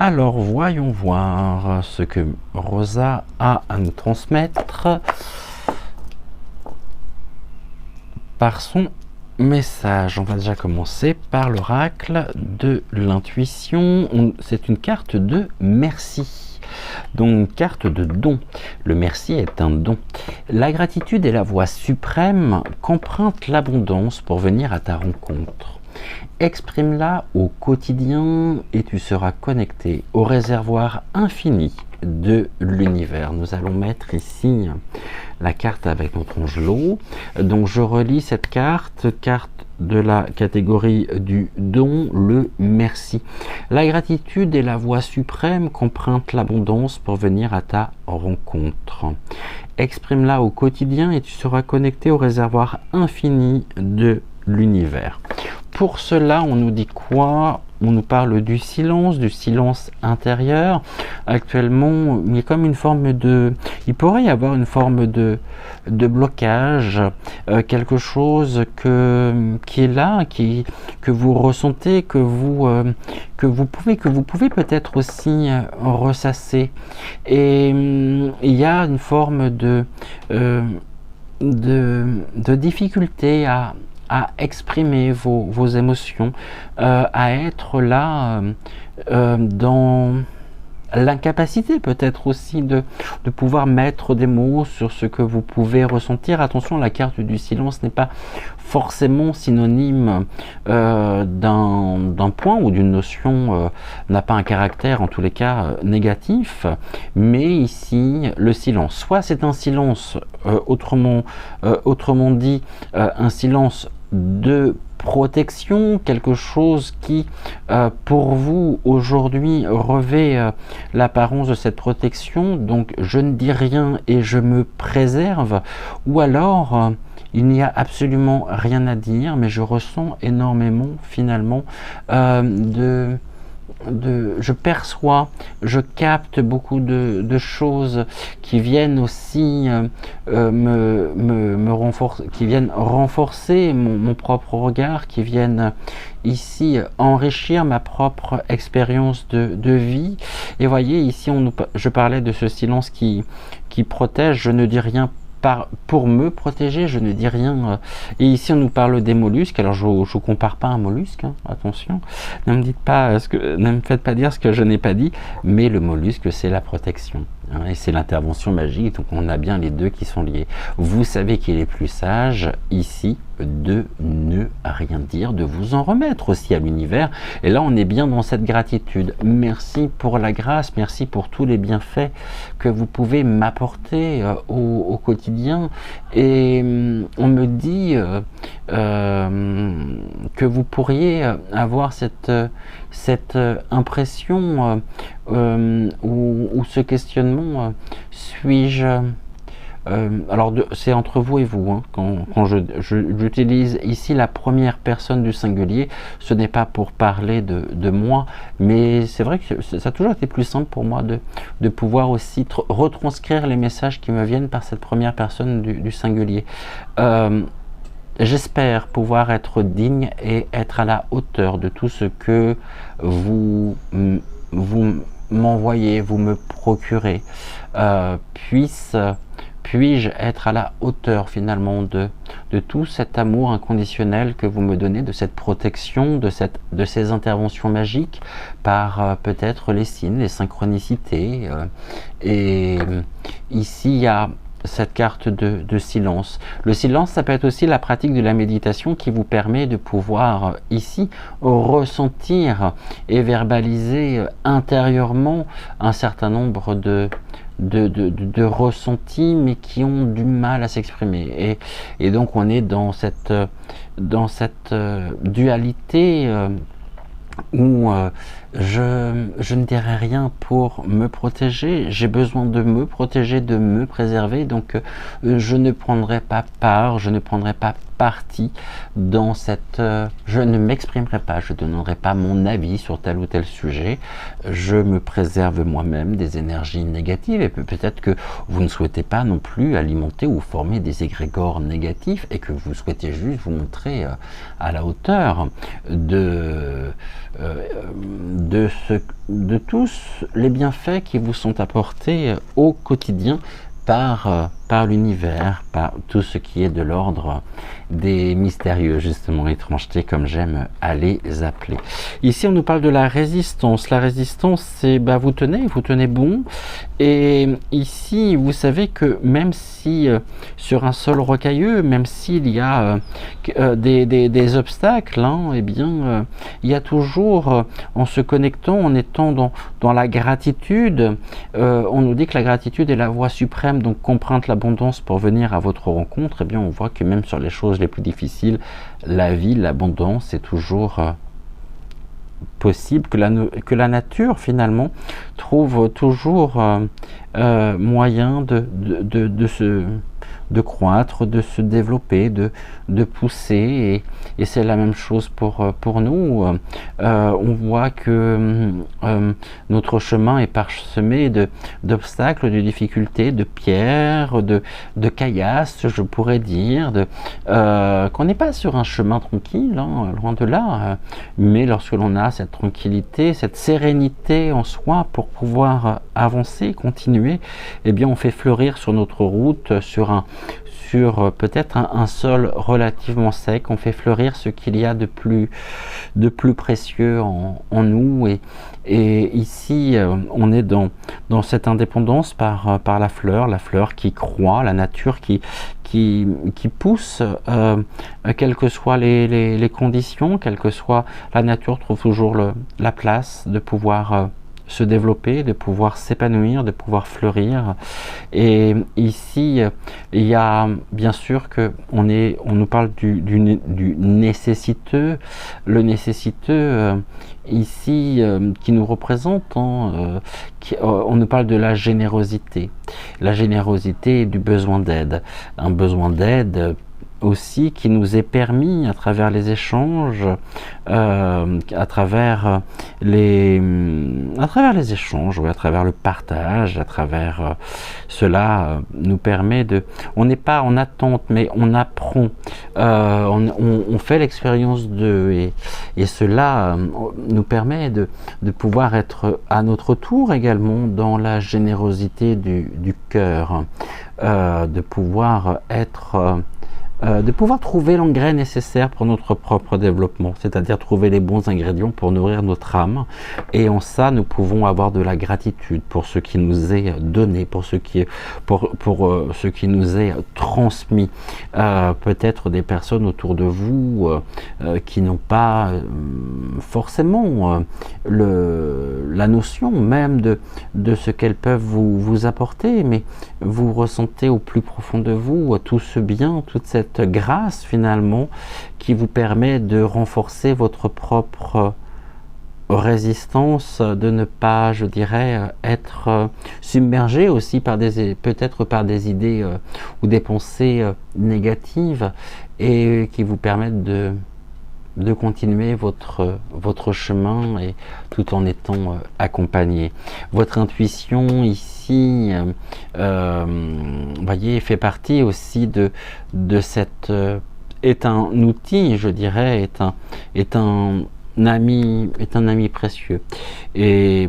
Speaker 1: Alors, voyons voir ce que Rosa a à nous transmettre par son message. On va déjà commencer par l'oracle de l'intuition. C'est une carte de merci. Donc, une carte de don. Le merci est un don. La gratitude est la voie suprême qu'emprunte l'abondance pour venir à ta rencontre. Exprime-la au quotidien et tu seras connecté au réservoir infini de l'univers. Nous allons mettre ici la carte avec notre angelot. Donc je relis cette carte de la catégorie du don, le merci. La gratitude est la voie suprême qu'emprunte l'abondance pour venir à ta rencontre. Exprime-la au quotidien et tu seras connecté au réservoir infini de l'univers. Pour cela, on nous dit quoi? On nous parle du silence intérieur. Actuellement, il y a comme une forme de... Il pourrait y avoir une forme de blocage, quelque chose qui est là, que vous ressentez, que vous pouvez peut-être aussi ressasser. Et il y a une forme de difficulté à exprimer vos émotions, à être là dans l'incapacité peut-être aussi de pouvoir mettre des mots sur ce que vous pouvez ressentir. Attention, la carte du silence n'est pas forcément synonyme d'un point ou d'une notion, n'a pas un caractère en tous les cas négatif, mais ici le silence, soit c'est un silence autrement dit un silence de protection, quelque chose qui pour vous aujourd'hui revêt l'apparence de cette protection, donc je ne dis rien et je me préserve, ou alors il n'y a absolument rien à dire mais je ressens énormément finalement je perçois, je capte beaucoup de choses qui viennent aussi me renforcer, qui viennent renforcer mon propre regard, qui viennent ici enrichir ma propre expérience de vie. Et voyez, ici je parlais de ce silence qui protège, je ne dis rien pour me protéger, je ne dis rien. Et ici on nous parle des mollusques. Alors je ne compare pas un mollusque, hein, attention, ne me faites pas dire ce que je n'ai pas dit, mais le mollusque c'est la protection, hein, et c'est l'intervention magique, donc on a bien les deux qui sont liés. Vous savez qu'il est plus sage ici de ne rien dire, de vous en remettre aussi à l'univers. Et là on est bien dans cette gratitude. Merci pour la grâce, merci pour tous les bienfaits que vous pouvez m'apporter au quotidien. Et on me dit que vous pourriez avoir cette impression ou ce questionnement, suis-je alors c'est entre vous et vous, hein, quand j'utilise ici la première personne du singulier, ce n'est pas pour parler de moi, mais c'est vrai que ça a toujours été plus simple pour moi de pouvoir aussi retranscrire les messages qui me viennent par cette première personne du singulier. J'espère pouvoir être digne et être à la hauteur de tout ce que vous m'envoyez, vous me procurez. Puis-je être à la hauteur finalement de tout cet amour inconditionnel que vous me donnez, de cette protection, de ces interventions magiques par peut-être les signes, les synchronicités. Et ici, il y a cette carte de silence. Le silence, ça peut être aussi la pratique de la méditation qui vous permet de pouvoir ici ressentir et verbaliser intérieurement un certain nombre de ressentis, mais qui ont du mal à s'exprimer. Et donc on est dans cette dualité où je ne dirai rien pour me protéger. J'ai besoin de me protéger, de me préserver, donc je ne prendrai pas part, je ne prendrai pas partie dans cette... je ne m'exprimerai pas, je ne donnerai pas mon avis sur tel ou tel sujet. Je me préserve moi-même des énergies négatives, et peut-être que vous ne souhaitez pas non plus alimenter ou former des égrégores négatifs, et que vous souhaitez juste vous montrer à la hauteur de tous les bienfaits qui vous sont apportés au quotidien par l'univers, par tout ce qui est de l'ordre des mystérieux, justement, étrangetés, comme j'aime à les appeler. Ici, on nous parle de la résistance. La résistance, c'est, vous tenez bon. Et ici, vous savez que même si sur un sol rocailleux, même s'il y a des obstacles, eh bien, il y a toujours, en se connectant, en étant dans la gratitude, on nous dit que la gratitude est la voie suprême, donc qu'emprunte l'abondance pour venir à votre rencontre. Eh bien, on voit que même sur les choses les plus difficiles, la vie, l'abondance est toujours possible, que la nature finalement trouve toujours moyen de croître, de se développer, de pousser, et c'est la même chose pour nous. On voit que notre chemin est parsemé d'obstacles, de difficultés, de pierres, de caillasses, je pourrais dire, qu'on n'est pas sur un chemin tranquille, loin de là, mais lorsque l'on a cette tranquillité, cette sérénité en soi pour pouvoir avancer, continuer, eh bien on fait fleurir sur notre route, sur peut-être un sol relativement sec, on fait fleurir ce qu'il y a de plus précieux en nous, et ici on est dans cette indépendance par la fleur qui croît, la nature qui pousse, quelles que soient les conditions, quelle que soit la nature, trouve toujours la place de pouvoir se développer, de pouvoir s'épanouir, de pouvoir fleurir. Et ici, il y a bien sûr que on nous parle du nécessiteux, le nécessiteux ici qui nous représente, on nous parle de la générosité et du besoin d'aide, un besoin d'aide aussi qui nous est permis à travers les échanges, à travers les échanges, à travers le partage, à travers cela nous permet on n'est pas en attente, mais on apprend, on fait l'expérience d'eux, et cela nous permet de pouvoir être à notre tour également dans la générosité du cœur, de pouvoir être de pouvoir trouver l'engrais nécessaire pour notre propre développement, c'est-à-dire trouver les bons ingrédients pour nourrir notre âme. Et en ça, nous pouvons avoir de la gratitude pour ce qui nous est donné, pour ce qui nous est transmis. Peut-être des personnes autour de vous qui n'ont pas forcément la notion même de ce qu'elles peuvent vous apporter, mais vous ressentez au plus profond de vous tout ce bien, toute cette grâce finalement qui vous permet de renforcer votre propre résistance, de ne pas, je dirais, être submergé aussi peut-être par des idées ou des pensées négatives, et qui vous permettent de continuer votre chemin, et tout en étant accompagné. Votre intuition ici, voyez, fait partie aussi de cette est un outil, je dirais, est un ami précieux, et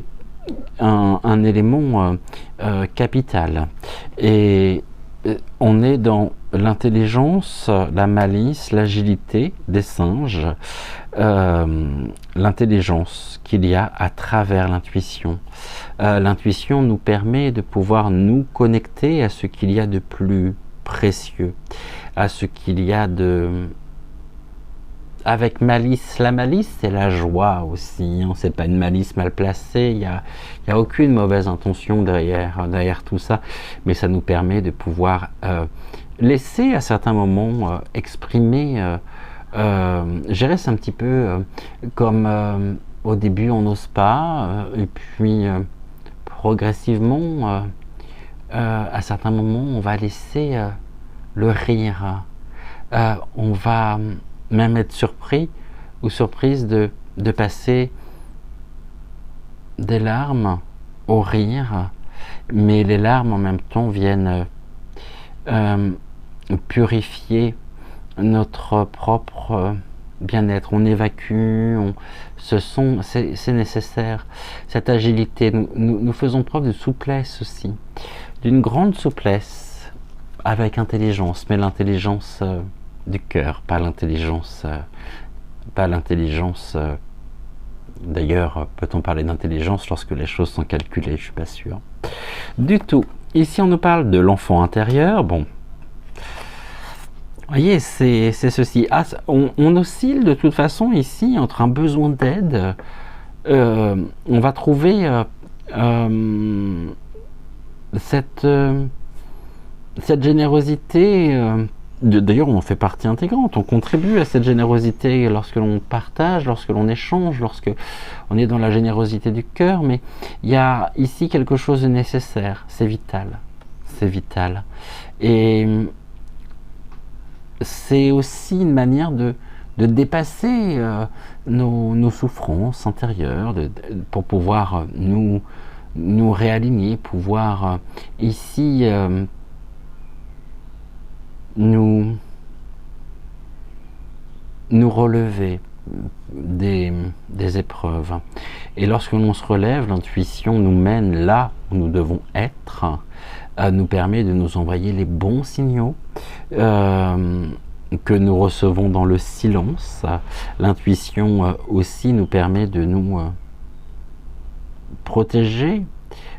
Speaker 1: un élément capital. Et on est dans l'intelligence, la malice, l'agilité des singes, l'intelligence qu'il y a à travers l'intuition. L'intuition nous permet de pouvoir nous connecter à ce qu'il y a de plus précieux, à ce qu'il y a avec malice. La malice, c'est la joie aussi, hein. C'est pas une malice mal placée, il y a aucune mauvaise intention derrière tout ça, mais ça nous permet de pouvoir laisser à certains moments exprimer, gérer, c'est un petit peu comme au début, on n'ose pas, et puis progressivement, à certains moments, on va laisser le rire. On va même être surpris ou surprise de passer des larmes au rire, mais les larmes en même temps viennent purifier notre propre bien-être. On évacue, c'est nécessaire. Cette agilité, nous faisons preuve de souplesse aussi, d'une grande souplesse avec intelligence, mais l'intelligence du cœur, pas l'intelligence. D'ailleurs, peut-on parler d'intelligence lorsque les choses sont calculées? Je suis pas sûr. Du tout. Ici, on nous parle de l'enfant intérieur. Bon, vous voyez, c'est ceci. Ah, on oscille de toute façon ici entre un besoin d'aide. On va trouver cette générosité. D'ailleurs, on en fait partie intégrante. On contribue à cette générosité lorsque l'on partage, lorsque l'on échange, lorsque on est dans la générosité du cœur. Mais il y a ici quelque chose de nécessaire. C'est vital. C'est vital. Et c'est aussi une manière de dépasser nos souffrances intérieures, pour pouvoir nous réaligner, pouvoir ici nous relever des épreuves. Et lorsque l'on se relève, l'intuition nous mène là où nous devons être, nous permet de nous envoyer les bons signaux que nous recevons dans le silence. L'intuition aussi nous permet de nous protéger.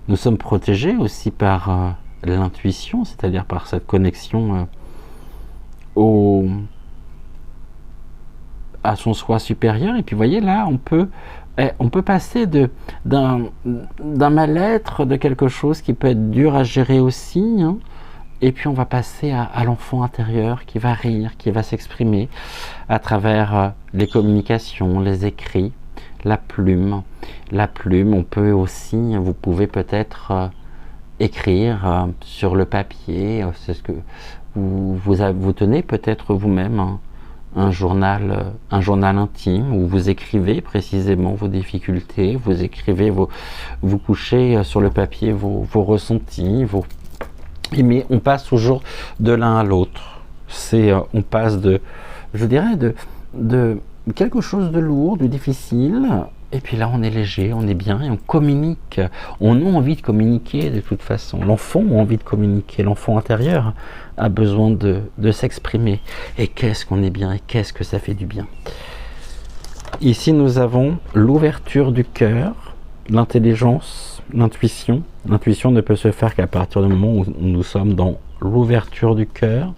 Speaker 1: Nous sommes protégés aussi par l'intuition, c'est-à-dire par cette connexion à son soi supérieur. Et puis vous voyez là, on peut passer d'un mal-être, de quelque chose qui peut être dur à gérer aussi, hein, et puis on va passer à l'enfant intérieur qui va rire, qui va s'exprimer à travers les communications, les écrits, la plume. La plume, on peut aussi, vous pouvez peut-être écrire sur le papier, c'est ce que vous tenez peut-être vous-même un journal intime où vous écrivez précisément vos difficultés, vous écrivez vous couchez sur le papier vos ressentis, mais on passe toujours de l'un à l'autre. On passe je dirais de quelque chose de lourd, de difficile, et puis là on est léger, on est bien et on communique. On a envie de communiquer de toute façon. L'enfant a envie de communiquer, l'enfant intérieur a besoin de s'exprimer. Et qu'est-ce qu'on est bien et qu'est-ce que ça fait du bien. Ici nous avons l'ouverture du cœur, l'intelligence, l'intuition. L'intuition ne peut se faire qu'à partir du moment où nous sommes dans l'ouverture du cœur,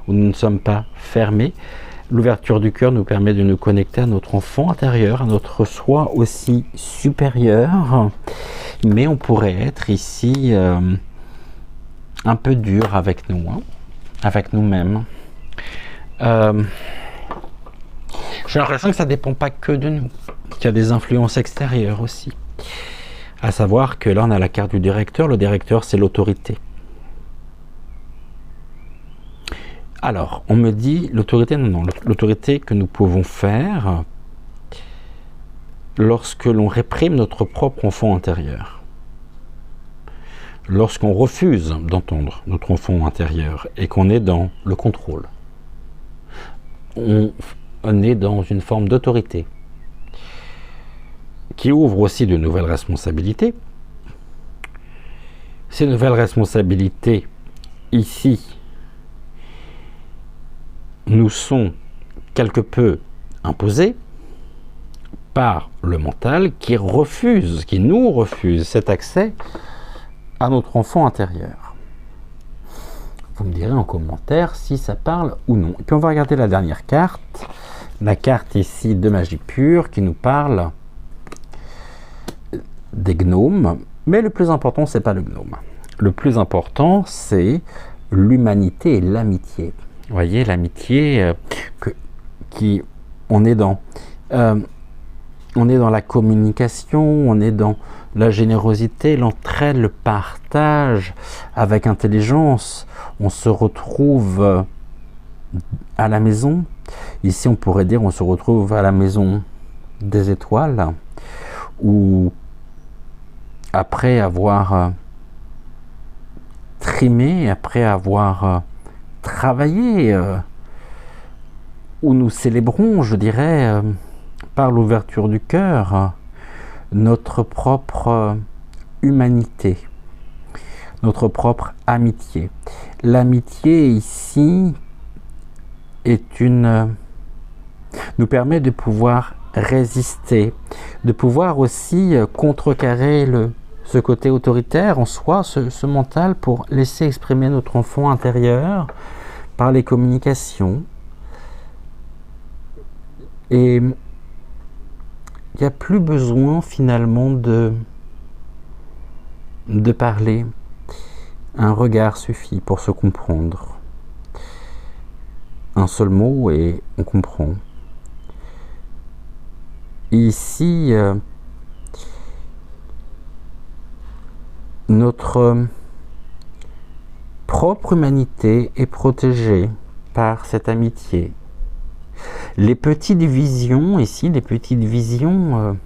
Speaker 1: où nous ne sommes pas fermés. L'ouverture du cœur nous permet de nous connecter à notre enfant intérieur, à notre soi aussi supérieur. Mais on pourrait être ici un peu dur avec nous, hein, avec nous-mêmes. J'ai l'impression que ça ne dépend pas que de nous, qu'il y a des influences extérieures aussi. À savoir que là, on a la carte du directeur. Le directeur, c'est l'autorité. Alors, on me dit l'autorité, non, l'autorité que nous pouvons faire lorsque l'on réprime notre propre enfant intérieur. Lorsqu'on refuse d'entendre notre enfant intérieur et qu'on est dans le contrôle. On est dans une forme d'autorité qui ouvre aussi de nouvelles responsabilités. Ces nouvelles responsabilités, ici, nous sont quelque peu imposées par le mental qui nous refuse cet accès à notre enfant intérieur. Vous me direz en commentaire si ça parle ou non. Et puis on va regarder la dernière carte, la carte ici de magie pure qui nous parle des gnomes, mais le plus important c'est pas le gnome. Le plus important c'est l'humanité et l'amitié. Vous voyez, l'amitié, on est dans on est dans la communication, on est dans la générosité, l'entraide, le partage avec intelligence. On se retrouve à la maison. Ici, on pourrait dire on se retrouve à la maison des étoiles, où après avoir trimé, après avoir travaillé, où nous célébrons, je dirais, par l'ouverture du cœur, notre propre humanité, notre propre amitié. L'amitié ici nous permet de pouvoir résister, de pouvoir aussi contrecarrer ce côté autoritaire en soi, ce mental, pour laisser exprimer notre enfant intérieur par les communications. Et il n'y a plus besoin finalement de parler. Un regard suffit pour se comprendre. Un seul mot et on comprend. Ici, notre propre humanité est protégée par cette amitié. Les petites visions, ici, les petites visions,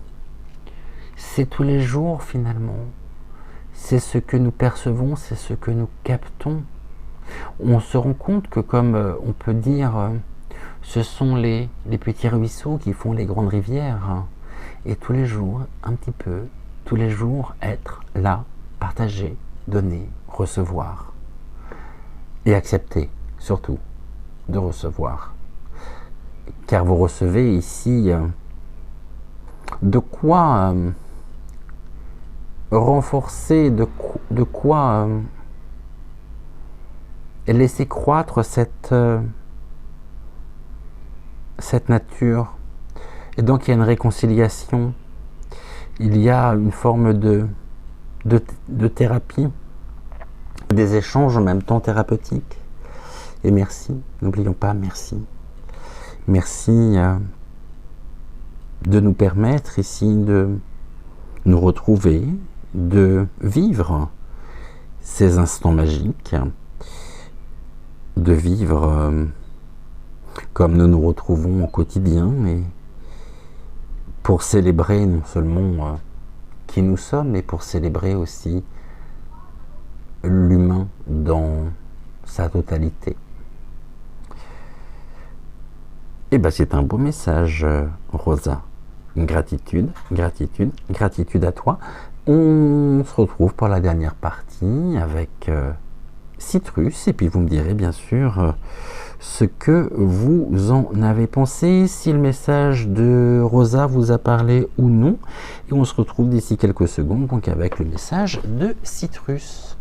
Speaker 1: c'est tous les jours finalement. C'est ce que nous percevons, c'est ce que nous captons. On se rend compte que, comme on peut dire, ce sont les petits ruisseaux qui font les grandes rivières. Et tous les jours, un petit peu, tous les jours, être là, partager, donner, recevoir. Et accepter, surtout, de recevoir. Car vous recevez ici de quoi renforcer, de quoi laisser croître cette nature. Et donc il y a une réconciliation, il y a une forme de thérapie, des échanges en même temps thérapeutiques. Et merci, n'oublions pas, merci. Merci de nous permettre ici de nous retrouver, de vivre ces instants magiques, de vivre comme nous nous retrouvons au quotidien, et pour célébrer non seulement qui nous sommes, mais pour célébrer aussi l'humain dans sa totalité. Et bien c'est un beau message, Rosa. Gratitude, gratitude, gratitude à toi. On se retrouve pour la dernière partie avec Citrus, et puis vous me direz bien sûr ce que vous en avez pensé, si le message de Rosa vous a parlé ou non. Et on se retrouve d'ici quelques secondes donc avec le message de Citrus.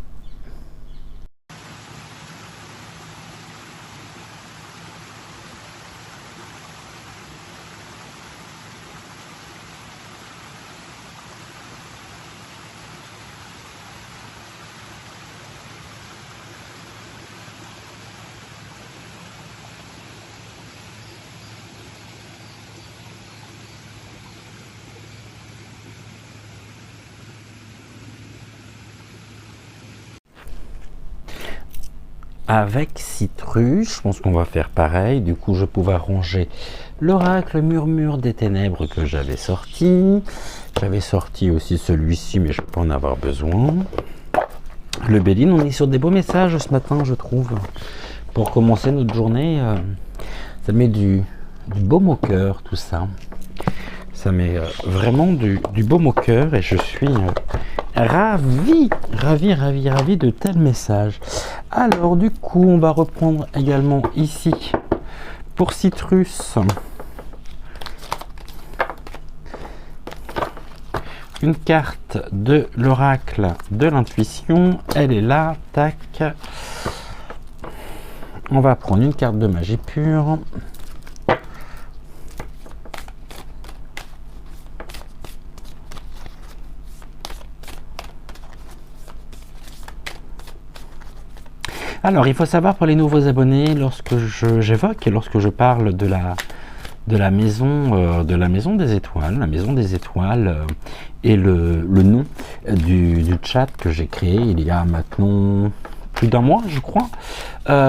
Speaker 1: Avec Citrus, je pense qu'on va faire pareil. Du coup, je vais pouvoir ranger l'oracle murmure des ténèbres que j'avais sorti. J'avais sorti aussi celui-ci, mais je ne vais pas en avoir besoin. Le Béline, on est sur des beaux messages ce matin, je trouve. Pour commencer notre journée, ça met du baume au cœur, tout ça. Ça met vraiment du baume au cœur, et je suis ravi de tels messages. Alors du coup, on va reprendre également ici pour Citrus une carte de l'oracle de l'intuition. Elle est là, tac. On va prendre une carte de magie pure. Alors, il faut savoir pour les nouveaux abonnés, lorsque j'évoque et lorsque je parle de de la maison des étoiles. La maison des étoiles est le nom du chat que j'ai créé il y a maintenant plus d'un mois, je crois,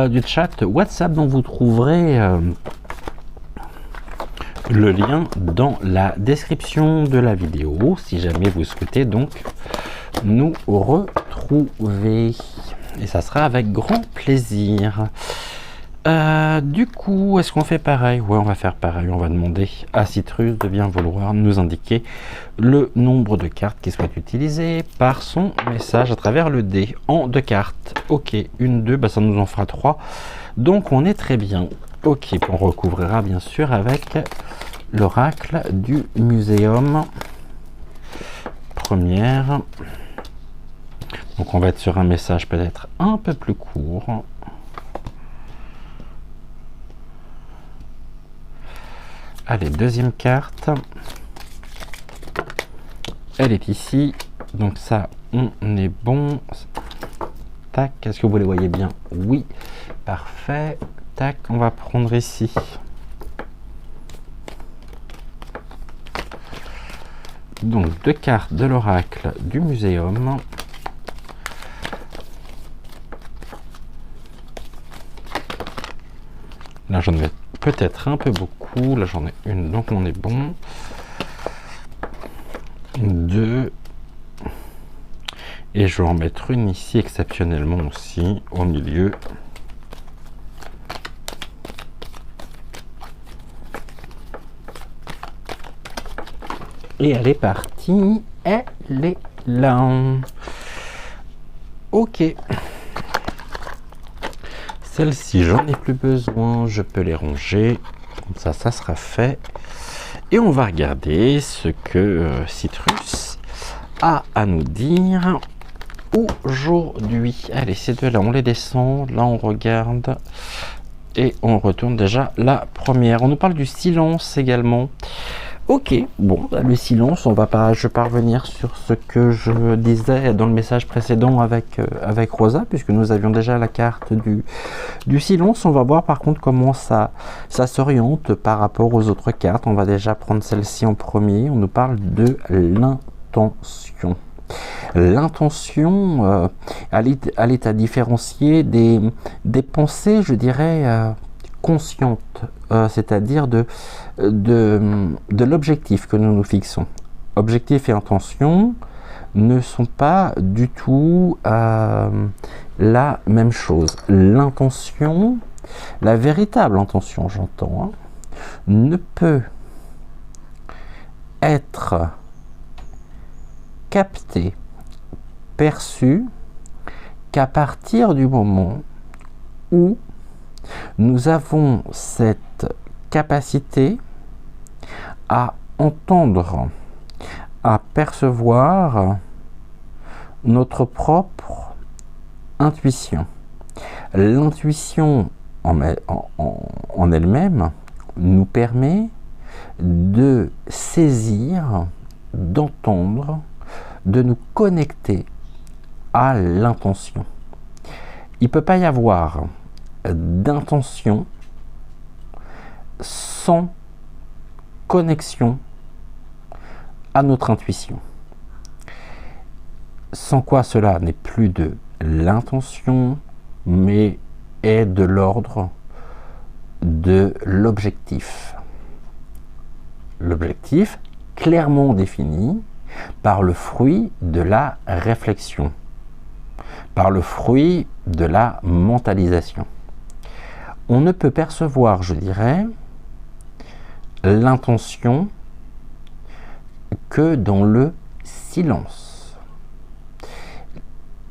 Speaker 1: du chat WhatsApp dont vous trouverez le lien dans la description de la vidéo si jamais vous souhaitez donc nous retrouver, et ça sera avec grand plaisir. Du coup, est-ce qu'on fait pareil? Ouais, on va faire pareil. On va demander à Citrus de bien vouloir nous indiquer le nombre de cartes qui souhaite utiliser par son message à travers le dé en 2 cartes. Ok, 1, 2, bah ça nous en fera 3. Donc on est très bien. Ok, on recouvrira bien sûr avec l'oracle du muséum. Première. Donc on va être sur un message peut-être un peu plus court. Allez, deuxième carte. Elle est ici. Donc ça, on est bon. Tac, est-ce que vous les voyez bien? Oui, parfait. Tac, on va prendre ici. Donc 2 cartes de l'oracle du muséum. Là, j'en ai peut-être un peu beaucoup. Là, j'en ai une, donc on est bon. 2. Et je vais en mettre une ici, exceptionnellement aussi, au milieu. Et elle est partie. Elle est là. Ok. Celle-ci, j'en ai plus besoin, je peux les ranger. Comme ça sera fait. Et on va regarder ce que Citrus a à nous dire aujourd'hui. Allez, ces deux-là, on les descend. Là, on regarde. Et on retourne déjà la première. On nous parle du silence également. Ok, bon, le silence, je vais pas revenir sur ce que je disais dans le message précédent avec Rosa, puisque nous avions déjà la carte du silence. On va voir par contre comment ça s'oriente par rapport aux autres cartes. On va déjà prendre celle-ci en premier. On nous parle de l'intention. L'intention, elle est à différencier des pensées, je dirais, conscientes, c'est-à-dire de l'objectif que nous nous fixons. Objectif et intention ne sont pas du tout la même chose. L'intention, la véritable intention, j'entends, ne peut être captée, perçue qu'à partir du moment où nous avons cette capacité à entendre, à percevoir notre propre intuition. L'intuition en elle-même nous permet de saisir, d'entendre, de nous connecter à l'intention. Il ne peut pas y avoir d'intention sans connexion à notre intuition. Sans quoi cela n'est plus de l'intention, mais est de l'ordre de l'objectif. L'objectif clairement défini par le fruit de la réflexion, par le fruit de la mentalisation. On ne peut percevoir, je dirais, l'intention que dans le silence.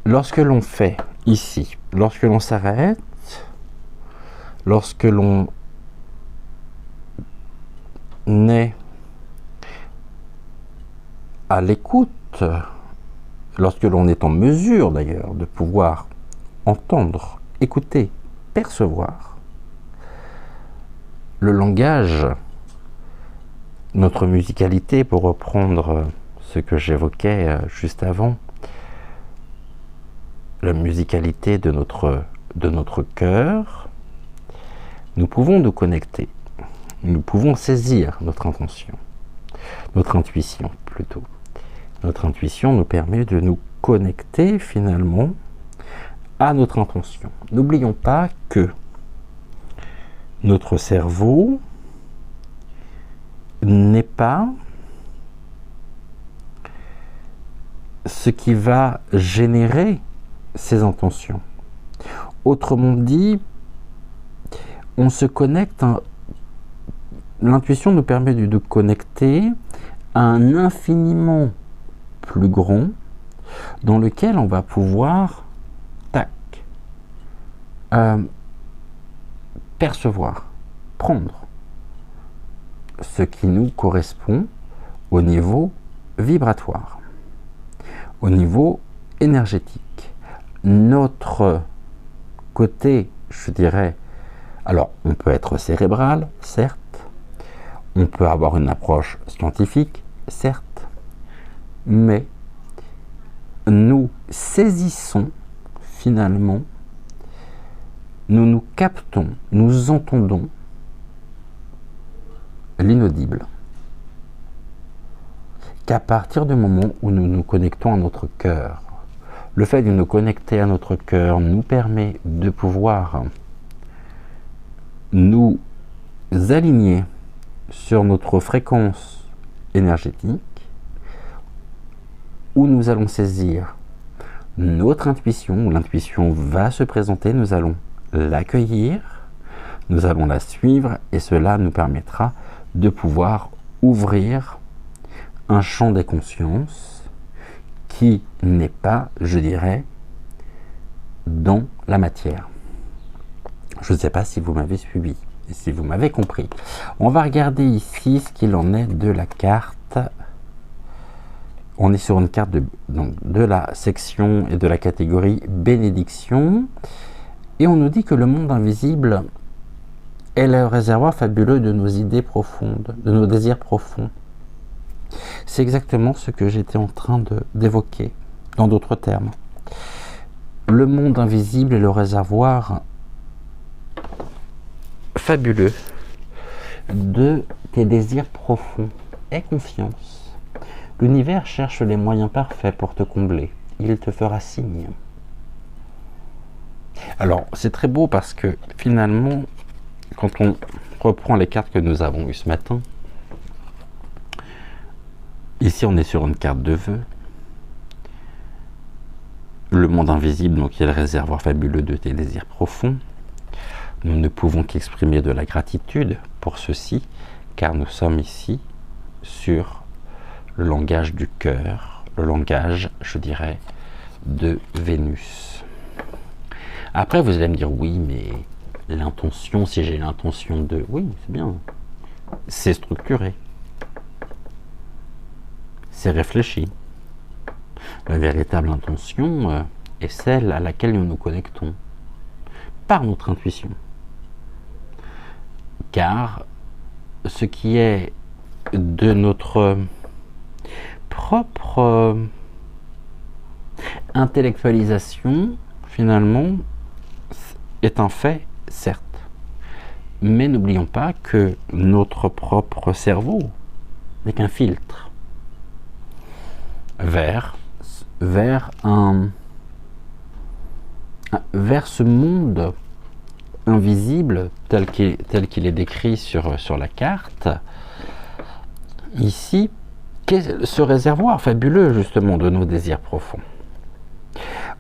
Speaker 1: Lorsque l'on fait ici, lorsque l'on s'arrête, lorsque l'on est à l'écoute, lorsque l'on est en mesure d'ailleurs de pouvoir entendre, écouter, percevoir, le langage, notre musicalité, pour reprendre ce que j'évoquais juste avant, la musicalité de notre cœur, nous pouvons nous connecter nous pouvons saisir notre intention, notre intuition plutôt. Notre intuition nous permet de nous connecter finalement à notre intention. N'oublions pas que notre cerveau n'est pas ce qui va générer ces intentions. Autrement dit, on se connecte, l'intuition nous permet de connecter à un infiniment plus grand dans lequel on va pouvoir percevoir, prendre ce qui nous correspond au niveau vibratoire, au niveau énergétique. Notre côté, je dirais, alors on peut être cérébral, certes, on peut avoir une approche scientifique, certes, mais nous saisissons finalement, nous captons, nous entendons l'inaudible qu'à partir du moment où nous nous connectons à notre cœur. Le fait de nous connecter à notre cœur nous permet de pouvoir nous aligner sur notre fréquence énergétique, où nous allons saisir notre intuition, où l'intuition va se présenter, nous allons l'accueillir, nous allons la suivre, et cela nous permettra de pouvoir ouvrir un champ des consciences qui n'est pas, je dirais, dans la matière. Je ne sais pas si vous m'avez suivi, si vous m'avez compris. On va regarder ici ce qu'il en est de la carte. On est sur une carte de la section et de la catégorie bénédiction. Et on nous dit que le monde invisible est le réservoir fabuleux de nos idées profondes, de nos désirs profonds. C'est exactement ce que j'étais en train d'évoquer, dans d'autres termes. Le monde invisible est le réservoir fabuleux de tes désirs profonds. Aie confiance. L'univers cherche les moyens parfaits pour te combler. Il te fera signe. Alors, c'est très beau parce que finalement, quand on reprend les cartes que nous avons eues ce matin, ici on est sur une carte de vœux. Le monde invisible, donc, qui est le réservoir fabuleux de tes désirs profonds. Nous ne pouvons qu'exprimer de la gratitude pour ceci, car nous sommes ici sur le langage du cœur, le langage, je dirais, de Vénus. Après, vous allez me dire, oui, mais l'intention, si j'ai l'intention de... Oui, c'est bien. C'est structuré. C'est réfléchi. La véritable intention est celle à laquelle nous nous connectons par notre intuition. Car ce qui est de notre propre intellectualisation, finalement, est un fait, certes. Mais n'oublions pas que notre propre cerveau n'est qu'un filtre vers ce monde invisible tel qu'il est décrit sur la carte. Ici, qu'est ce réservoir fabuleux justement de nos désirs profonds.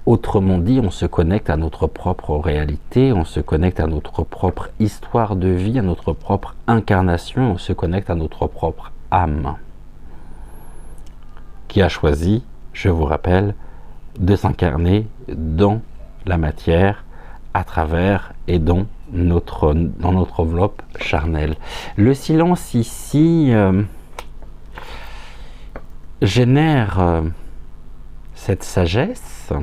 Speaker 1: Autrement dit, on se connecte à notre propre réalité, on se connecte à notre propre histoire de vie, à notre propre incarnation, on se connecte à notre propre âme, qui a choisi, je vous rappelle, de s'incarner dans la matière, à travers et dans notre enveloppe charnelle. Le silence ici génère cette sagesse,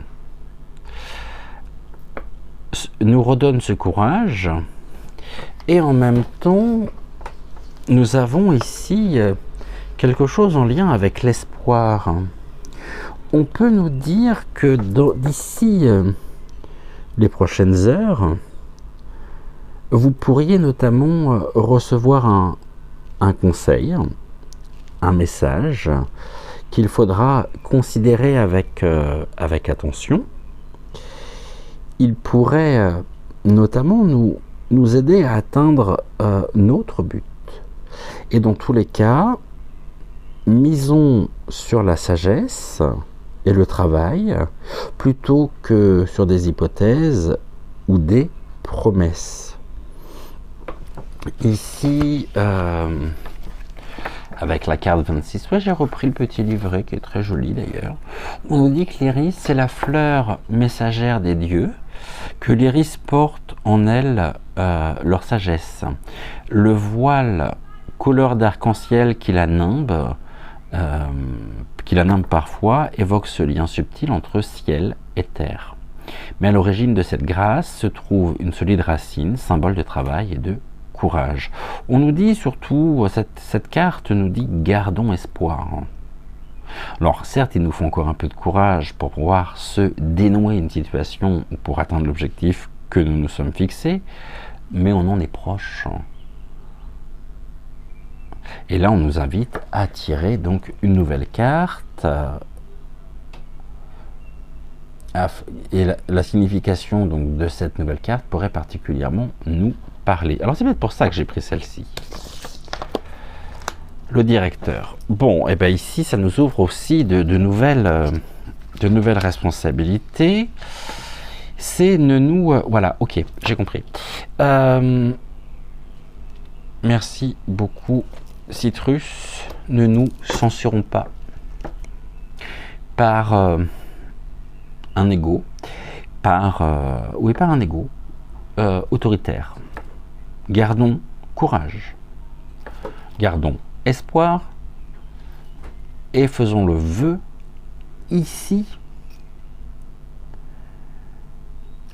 Speaker 1: nous redonne ce courage, et en même temps, nous avons ici quelque chose en lien avec l'espoir. On peut nous dire que d'ici les prochaines heures, vous pourriez notamment recevoir un conseil, un message qu'il faudra considérer avec attention. Il pourrait notamment nous aider à atteindre notre but. Et dans tous les cas, misons sur la sagesse et le travail plutôt que sur des hypothèses ou des promesses. Ici, avec la carte 26, ouais, j'ai repris le petit livret qui est très joli d'ailleurs. On nous dit que l'iris, c'est la fleur messagère des dieux, que l'iris porte en elle leur sagesse. Le voile couleur d'arc-en-ciel qui la nimbe parfois, évoque ce lien subtil entre ciel et terre. Mais à l'origine de cette grâce se trouve une solide racine, symbole de travail et de courage. On nous dit surtout, cette carte nous dit gardons espoir. Alors certes, il nous faut encore un peu de courage pour pouvoir se dénouer une situation ou pour atteindre l'objectif que nous nous sommes fixés, mais on en est proche. Et là, on nous invite à tirer donc une nouvelle carte. Et la signification donc de cette nouvelle carte pourrait particulièrement nous parler. Alors c'est peut-être pour ça que j'ai pris celle-ci. Le directeur. Bon, et bien ici, ça nous ouvre aussi de nouvelles responsabilités. C'est ne nous... voilà, ok, j'ai compris. Merci beaucoup, Citrus. Ne nous censurons pas par un ego, par un ego autoritaire. Gardons courage, gardons espoir et faisons le vœu ici.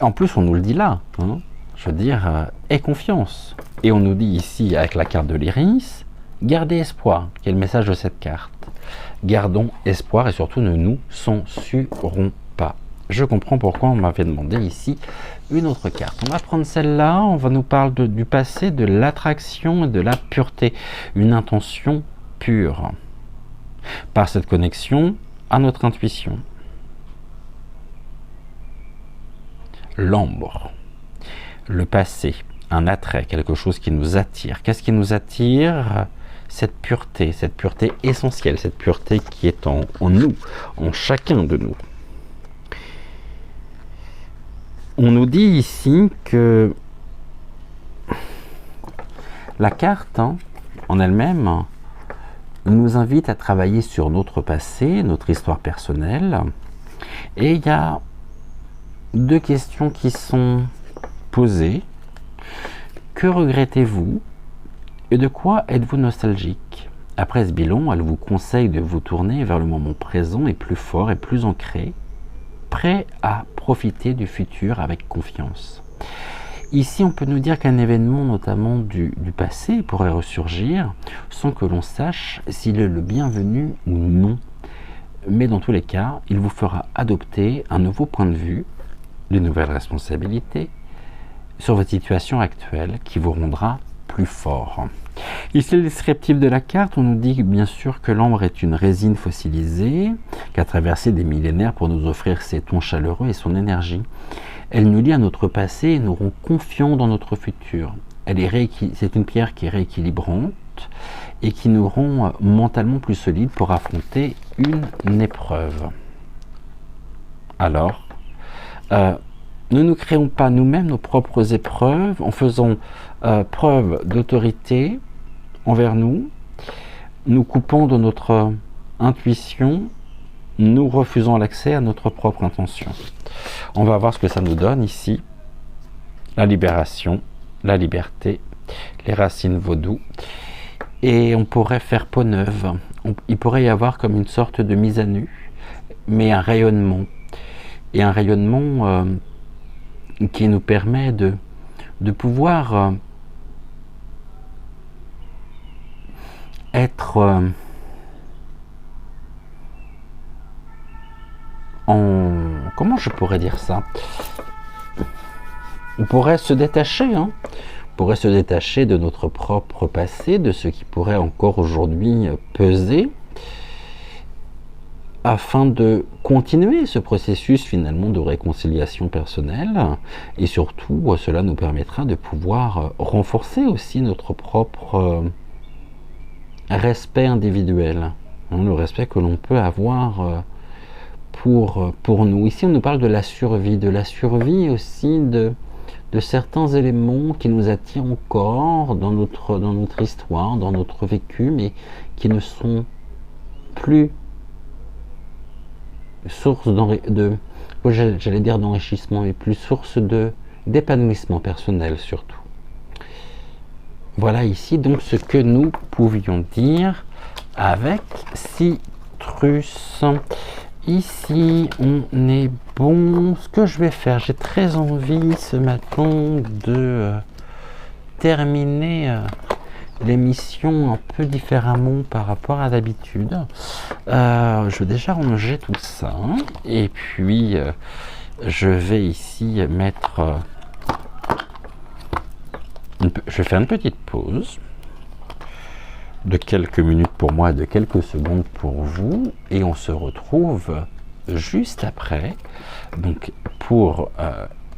Speaker 1: En plus, on nous le dit là, hein, je veux dire, aie confiance. Et on nous dit ici, avec la carte de l'iris, gardez espoir, qui est le message de cette carte. Gardons espoir et surtout ne nous censurons pas. Je comprends pourquoi on m'avait demandé ici une autre carte. On va prendre celle-là, on va nous parler du passé, de l'attraction et de la pureté. Une intention pure. Par cette connexion à notre intuition. L'ambre. Le passé, un attrait, quelque chose qui nous attire. Qu'est-ce qui nous attire ? Cette pureté essentielle, cette pureté qui est en nous, en chacun de nous. On nous dit ici que la carte en elle-même nous invite à travailler sur notre passé, notre histoire personnelle. Et il y a deux questions qui sont posées. Que regrettez-vous et de quoi êtes-vous nostalgique? Après ce bilan, elle vous conseille de vous tourner vers le moment présent et plus fort et plus ancré, prêt à profiter du futur avec confiance. Ici, on peut nous dire qu'un événement, notamment du passé, pourrait ressurgir sans que l'on sache s'il est le bienvenu ou non. Mais dans tous les cas, il vous fera adopter un nouveau point de vue, de nouvelles responsabilités sur votre situation actuelle qui vous rendra plus fort. Ici, le descriptif de la carte, on nous dit bien sûr que l'ambre est une résine fossilisée qui a traversé des millénaires pour nous offrir ses tons chaleureux et son énergie. Elle nous lie à notre passé et nous rend confiants dans notre futur. C'est une pierre qui est rééquilibrante et qui nous rend mentalement plus solides pour affronter une épreuve. Alors, ne nous créons pas nous-mêmes nos propres épreuves en faisant preuve d'autorité envers nous, nous coupant de notre intuition, nous refusant l'accès à notre propre intention. On va voir ce que ça nous donne ici. La libération, la liberté, les racines vaudou. Et on pourrait faire peau neuve. Il pourrait y avoir comme une sorte de mise à nu, mais un rayonnement. Et un rayonnement qui nous permet de pouvoir être comment je pourrais dire ça? On pourrait se détacher, pourrait se détacher de notre propre passé, de ce qui pourrait encore aujourd'hui peser, afin de continuer ce processus finalement de réconciliation personnelle, et surtout cela nous permettra de pouvoir renforcer aussi notre propre respect individuel, le respect que l'on peut avoir pour nous. Ici on nous parle de la survie aussi de certains éléments qui nous attirent encore dans notre histoire, dans notre vécu, mais qui ne sont plus source j'allais dire d'enrichissement, mais plus source d'épanouissement personnel surtout. Voilà ici donc ce que nous pouvions dire avec Citrus. Ici on est bon. Ce que je vais faire, j'ai très envie ce matin de terminer l'émission un peu différemment par rapport à d'habitude. Je vais déjà ranger tout ça, et puis je vais ici mettre je vais faire une petite pause de quelques minutes pour moi, de quelques secondes pour vous, et on se retrouve juste après, donc pour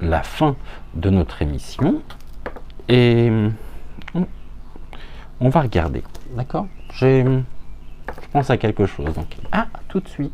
Speaker 1: la fin de notre émission, et on va regarder, d'accord? Je pense à quelque chose, donc à tout de suite.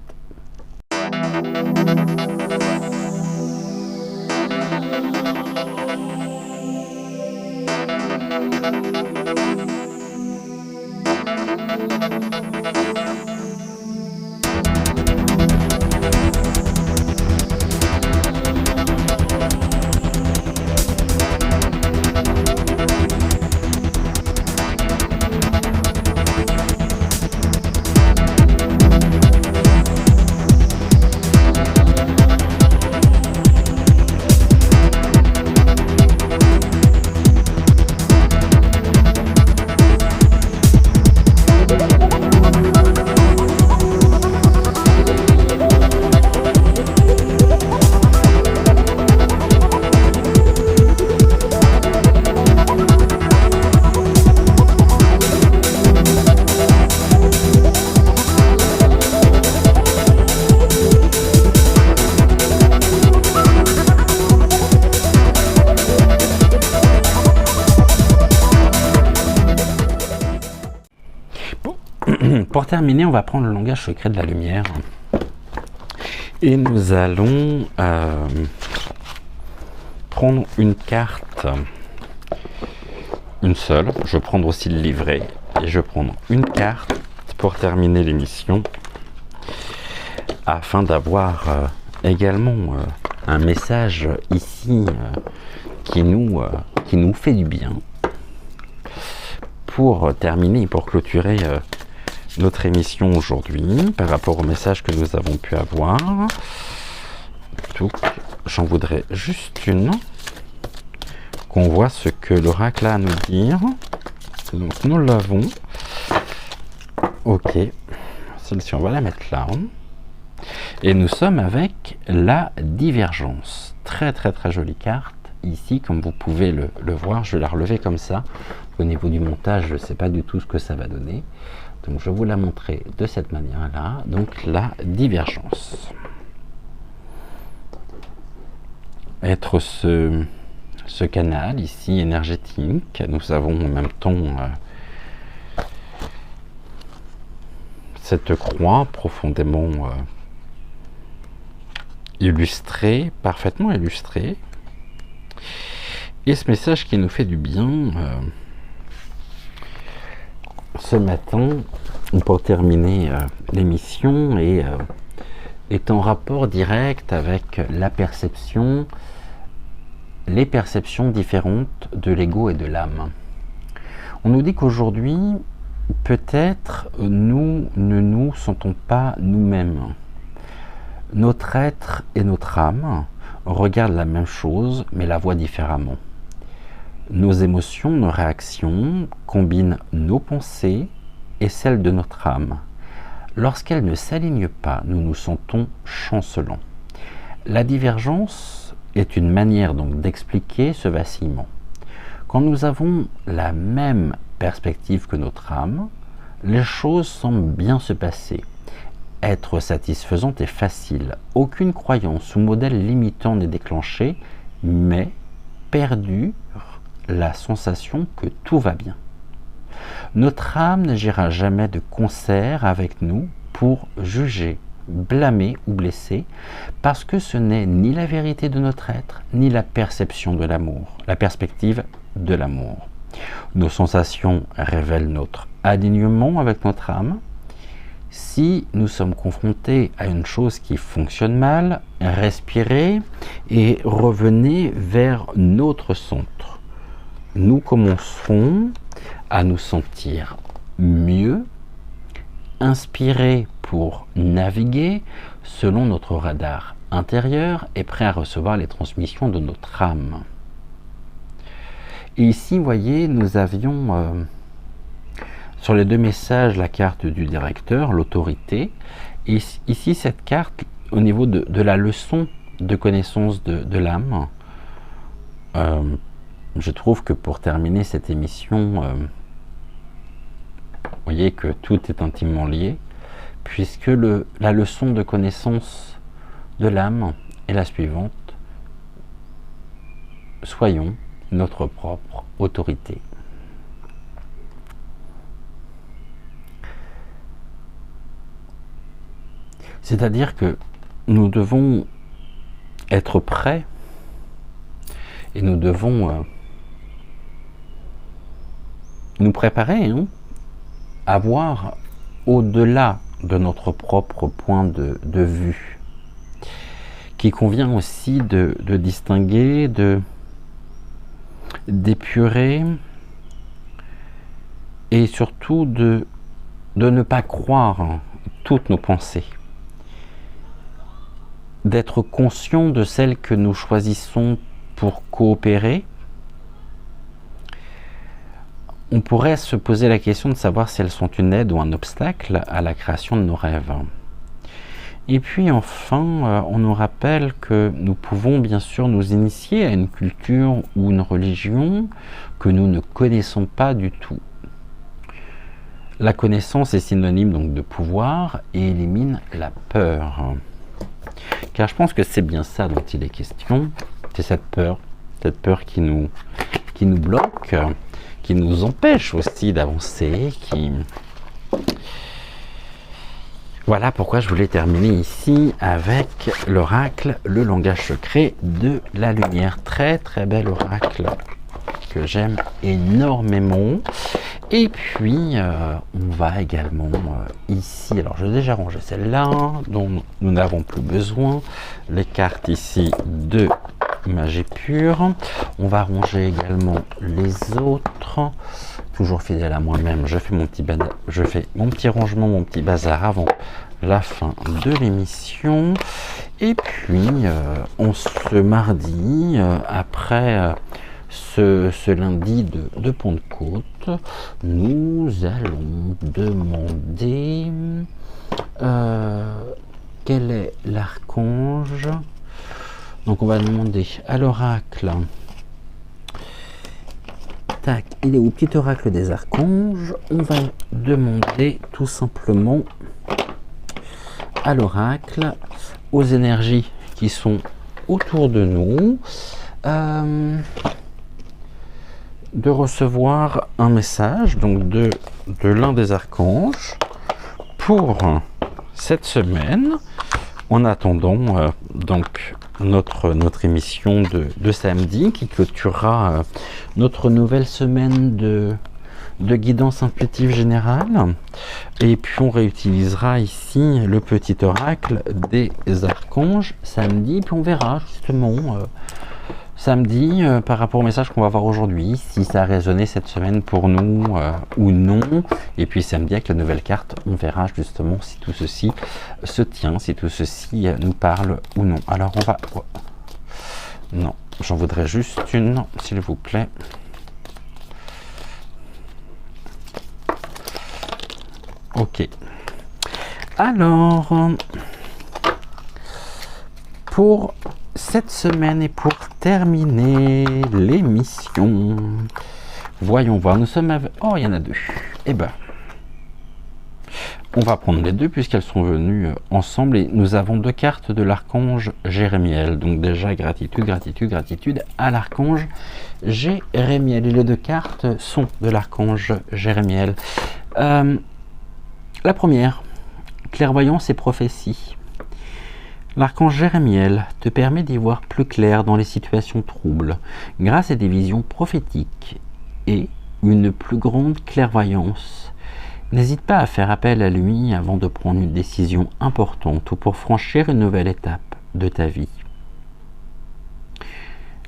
Speaker 1: Pour terminer, on va prendre le langage secret de la lumière et nous allons prendre une carte, une seule. Je vais prendre aussi le livret et je vais prendre une carte pour terminer l'émission, afin d'avoir également un message ici qui nous fait du bien, pour terminer, pour clôturer notre émission aujourd'hui par rapport au message que nous avons pu avoir. Donc j'en voudrais juste une, qu'on voit ce que l'oracle a à nous dire. Donc nous l'avons. Ok, celle-ci on va la mettre là, et nous sommes avec la divergence. Très très très jolie carte ici, comme vous pouvez le voir. Je vais la relever comme ça. Au niveau du montage, je ne sais pas du tout ce que ça va donner, donc je vais vous la montrer de cette manière là. Donc la divergence, être ce canal ici énergétique. Nous avons en même temps cette croix profondément illustrée, parfaitement illustrée, et ce message qui nous fait du bien ce matin pour terminer l'émission, et est en rapport direct avec la perception, les perceptions différentes de l'ego et de l'âme. On nous dit qu'aujourd'hui, peut-être nous ne nous sentons pas nous-mêmes. Notre être et notre âme regardent la même chose, mais la voient différemment. Nos émotions, nos réactions combinent nos pensées et celles de notre âme. Lorsqu'elles ne s'alignent pas, nous nous sentons chancelants. La divergence est une manière donc d'expliquer ce vacillement. Quand nous avons la même perspective que notre âme, les choses semblent bien se passer. Être satisfaisante est facile. Aucune croyance ou modèle limitant n'est déclenché, mais perdure la sensation que tout va bien. Notre âme n'agira jamais de concert avec nous pour juger, blâmer ou blesser, parce que ce n'est ni la vérité de notre être, ni la perception de l'amour, la perspective de l'amour. Nos sensations révèlent notre alignement avec notre âme. Si nous sommes confrontés à une chose qui fonctionne mal, respirez et revenez vers notre centre. Nous commencerons à nous sentir mieux, inspirés pour naviguer selon notre radar intérieur et prêts à recevoir les transmissions de notre âme. Et ici, vous voyez, nous avions sur les deux messages la carte du directeur, l'autorité. Et ici, cette carte, au niveau de la leçon de connaissance de l'âme, je trouve que pour terminer cette émission, vous voyez que tout est intimement lié, puisque la leçon de connaissance de l'âme est la suivante: soyons notre propre autorité. C'est-à-dire que nous devons être prêts et nous devons nous préparer à voir au-delà de notre propre point de vue, qui convient aussi de distinguer, d'épurer et surtout de ne pas croire toutes nos pensées, d'être conscient de celles que nous choisissons pour coopérer. On pourrait se poser la question de savoir si elles sont une aide ou un obstacle à la création de nos rêves. Et puis enfin, on nous rappelle que nous pouvons bien sûr nous initier à une culture ou une religion que nous ne connaissons pas du tout. La connaissance est synonyme donc de pouvoir et élimine la peur. Car je pense que c'est bien ça dont il est question, c'est cette peur qui nous bloque, qui nous empêche aussi d'avancer, Voilà pourquoi je voulais terminer ici avec l'oracle, le langage secret de la lumière. Très très bel oracle que j'aime énormément. Et puis on va également ici, alors j'ai déjà rangé celle-là dont nous n'avons plus besoin, les cartes ici de magie pure. On va ranger également les autres, toujours fidèle à moi-même. Je fais mon petit rangement, mon petit bazar avant la fin de l'émission. Et puis on se mardi après ce lundi de Pentecôte, nous allons demander quel est l'archange. Donc on va demander à l'oracle. Tac, il est au petit oracle des archanges. On va demander tout simplement à l'oracle, aux énergies qui sont autour de nous, de recevoir un message donc de l'un des archanges pour cette semaine, en attendant donc notre émission de samedi qui clôturera notre nouvelle semaine de guidance intuitive générale. Et puis on réutilisera ici le petit oracle des archanges samedi, puis on verra justement samedi, par rapport au message qu'on va voir aujourd'hui, si ça a résonné cette semaine pour nous ou non. Et puis samedi, avec la nouvelle carte, on verra justement si tout ceci se tient, si tout ceci nous parle ou non. Alors on va... Non, j'en voudrais juste une, s'il vous plaît. Ok. Alors, pour cette semaine. Et pour terminer l'émission, voyons voir, nous sommes avec... Oh, il y en a deux. Eh ben, on va prendre les deux puisqu'elles sont venues ensemble et nous avons deux cartes de l'archange Jérémiel. Donc déjà, gratitude, gratitude, gratitude à l'archange Jérémiel. Et les deux cartes sont de l'archange Jérémiel. La première, clairvoyance et prophétie. L'archange Jérémiel te permet d'y voir plus clair dans les situations troubles grâce à des visions prophétiques et une plus grande clairvoyance. N'hésite pas à faire appel à lui avant de prendre une décision importante ou pour franchir une nouvelle étape de ta vie.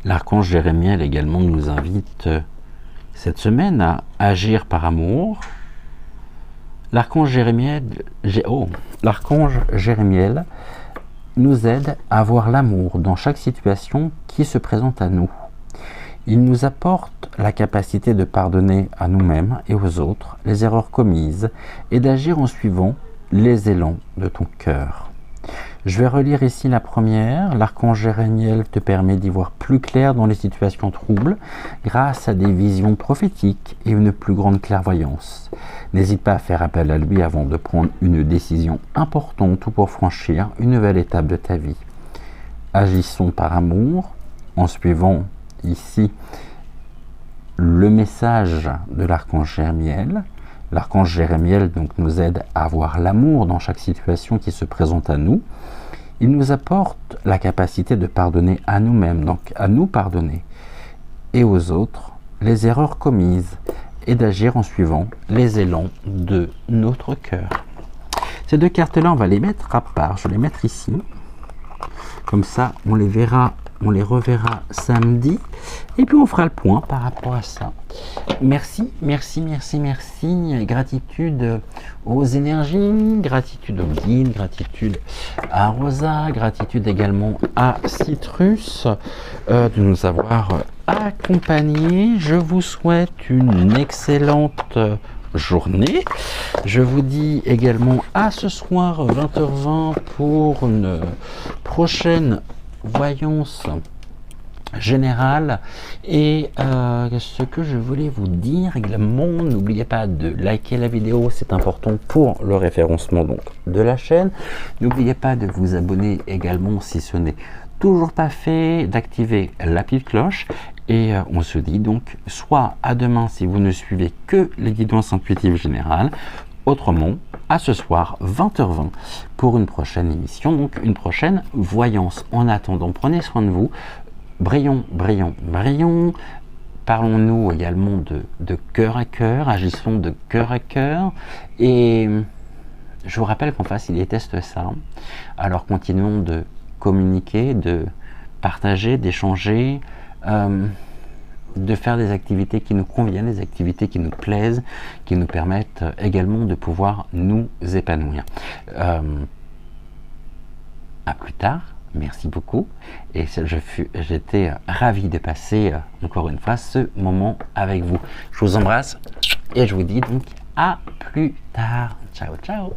Speaker 1: L'archange Jérémiel également nous invite cette semaine à agir par amour. L'archange Jérémiel nous aide à voir l'amour dans chaque situation qui se présente à nous. Il nous apporte la capacité de pardonner à nous-mêmes et aux autres les erreurs commises et d'agir en suivant les élans de ton cœur. Je vais relire ici la première. L'archange Jérémiel te permet d'y voir plus clair dans les situations troubles grâce à des visions prophétiques et une plus grande clairvoyance. N'hésite pas à faire appel à lui avant de prendre une décision importante ou pour franchir une nouvelle étape de ta vie. Agissons par amour en suivant ici le message de l'archange Jérémiel. L'archange Jérémiel donc nous aide à voir l'amour dans chaque situation qui se présente à nous. Il nous apporte la capacité de pardonner à nous-mêmes, donc à nous pardonner, et aux autres les erreurs commises et d'agir en suivant les élans de notre cœur. Ces deux cartes-là, on va les mettre à part. Je vais les mettre ici. Comme ça, on les verra. On les reverra samedi et puis on fera le point par rapport à ça. Merci, merci, merci, merci. Gratitude aux énergies, gratitude au guide, gratitude à Rosa, gratitude également à Citrus de nous avoir accompagnés. Je vous souhaite une excellente journée. Je vous dis également à ce soir 20h20 pour une prochaine voyance générale. Et ce que je voulais vous dire également, n'oubliez pas de liker la vidéo, c'est important pour le référencement donc de la chaîne. N'oubliez pas de vous abonner également si ce n'est toujours pas fait, d'activer la petite cloche. Et on se dit donc soit à demain si vous ne suivez que les guidances intuitives générales, autrement à ce soir 20h20 pour une prochaine émission, donc une prochaine voyance. En attendant, prenez soin de vous, brillons, brillons, brillons. Parlons-nous également de cœur à cœur, agissons de cœur à cœur. Et je vous rappelle qu'en face, il déteste ça. Alors continuons de communiquer, de partager, d'échanger, de faire des activités qui nous conviennent, des activités qui nous plaisent, qui nous permettent également de pouvoir nous épanouir. À plus tard, merci beaucoup. Et j'étais ravi de passer encore une fois ce moment avec vous. Je vous embrasse et je vous dis donc à plus tard. Ciao, ciao.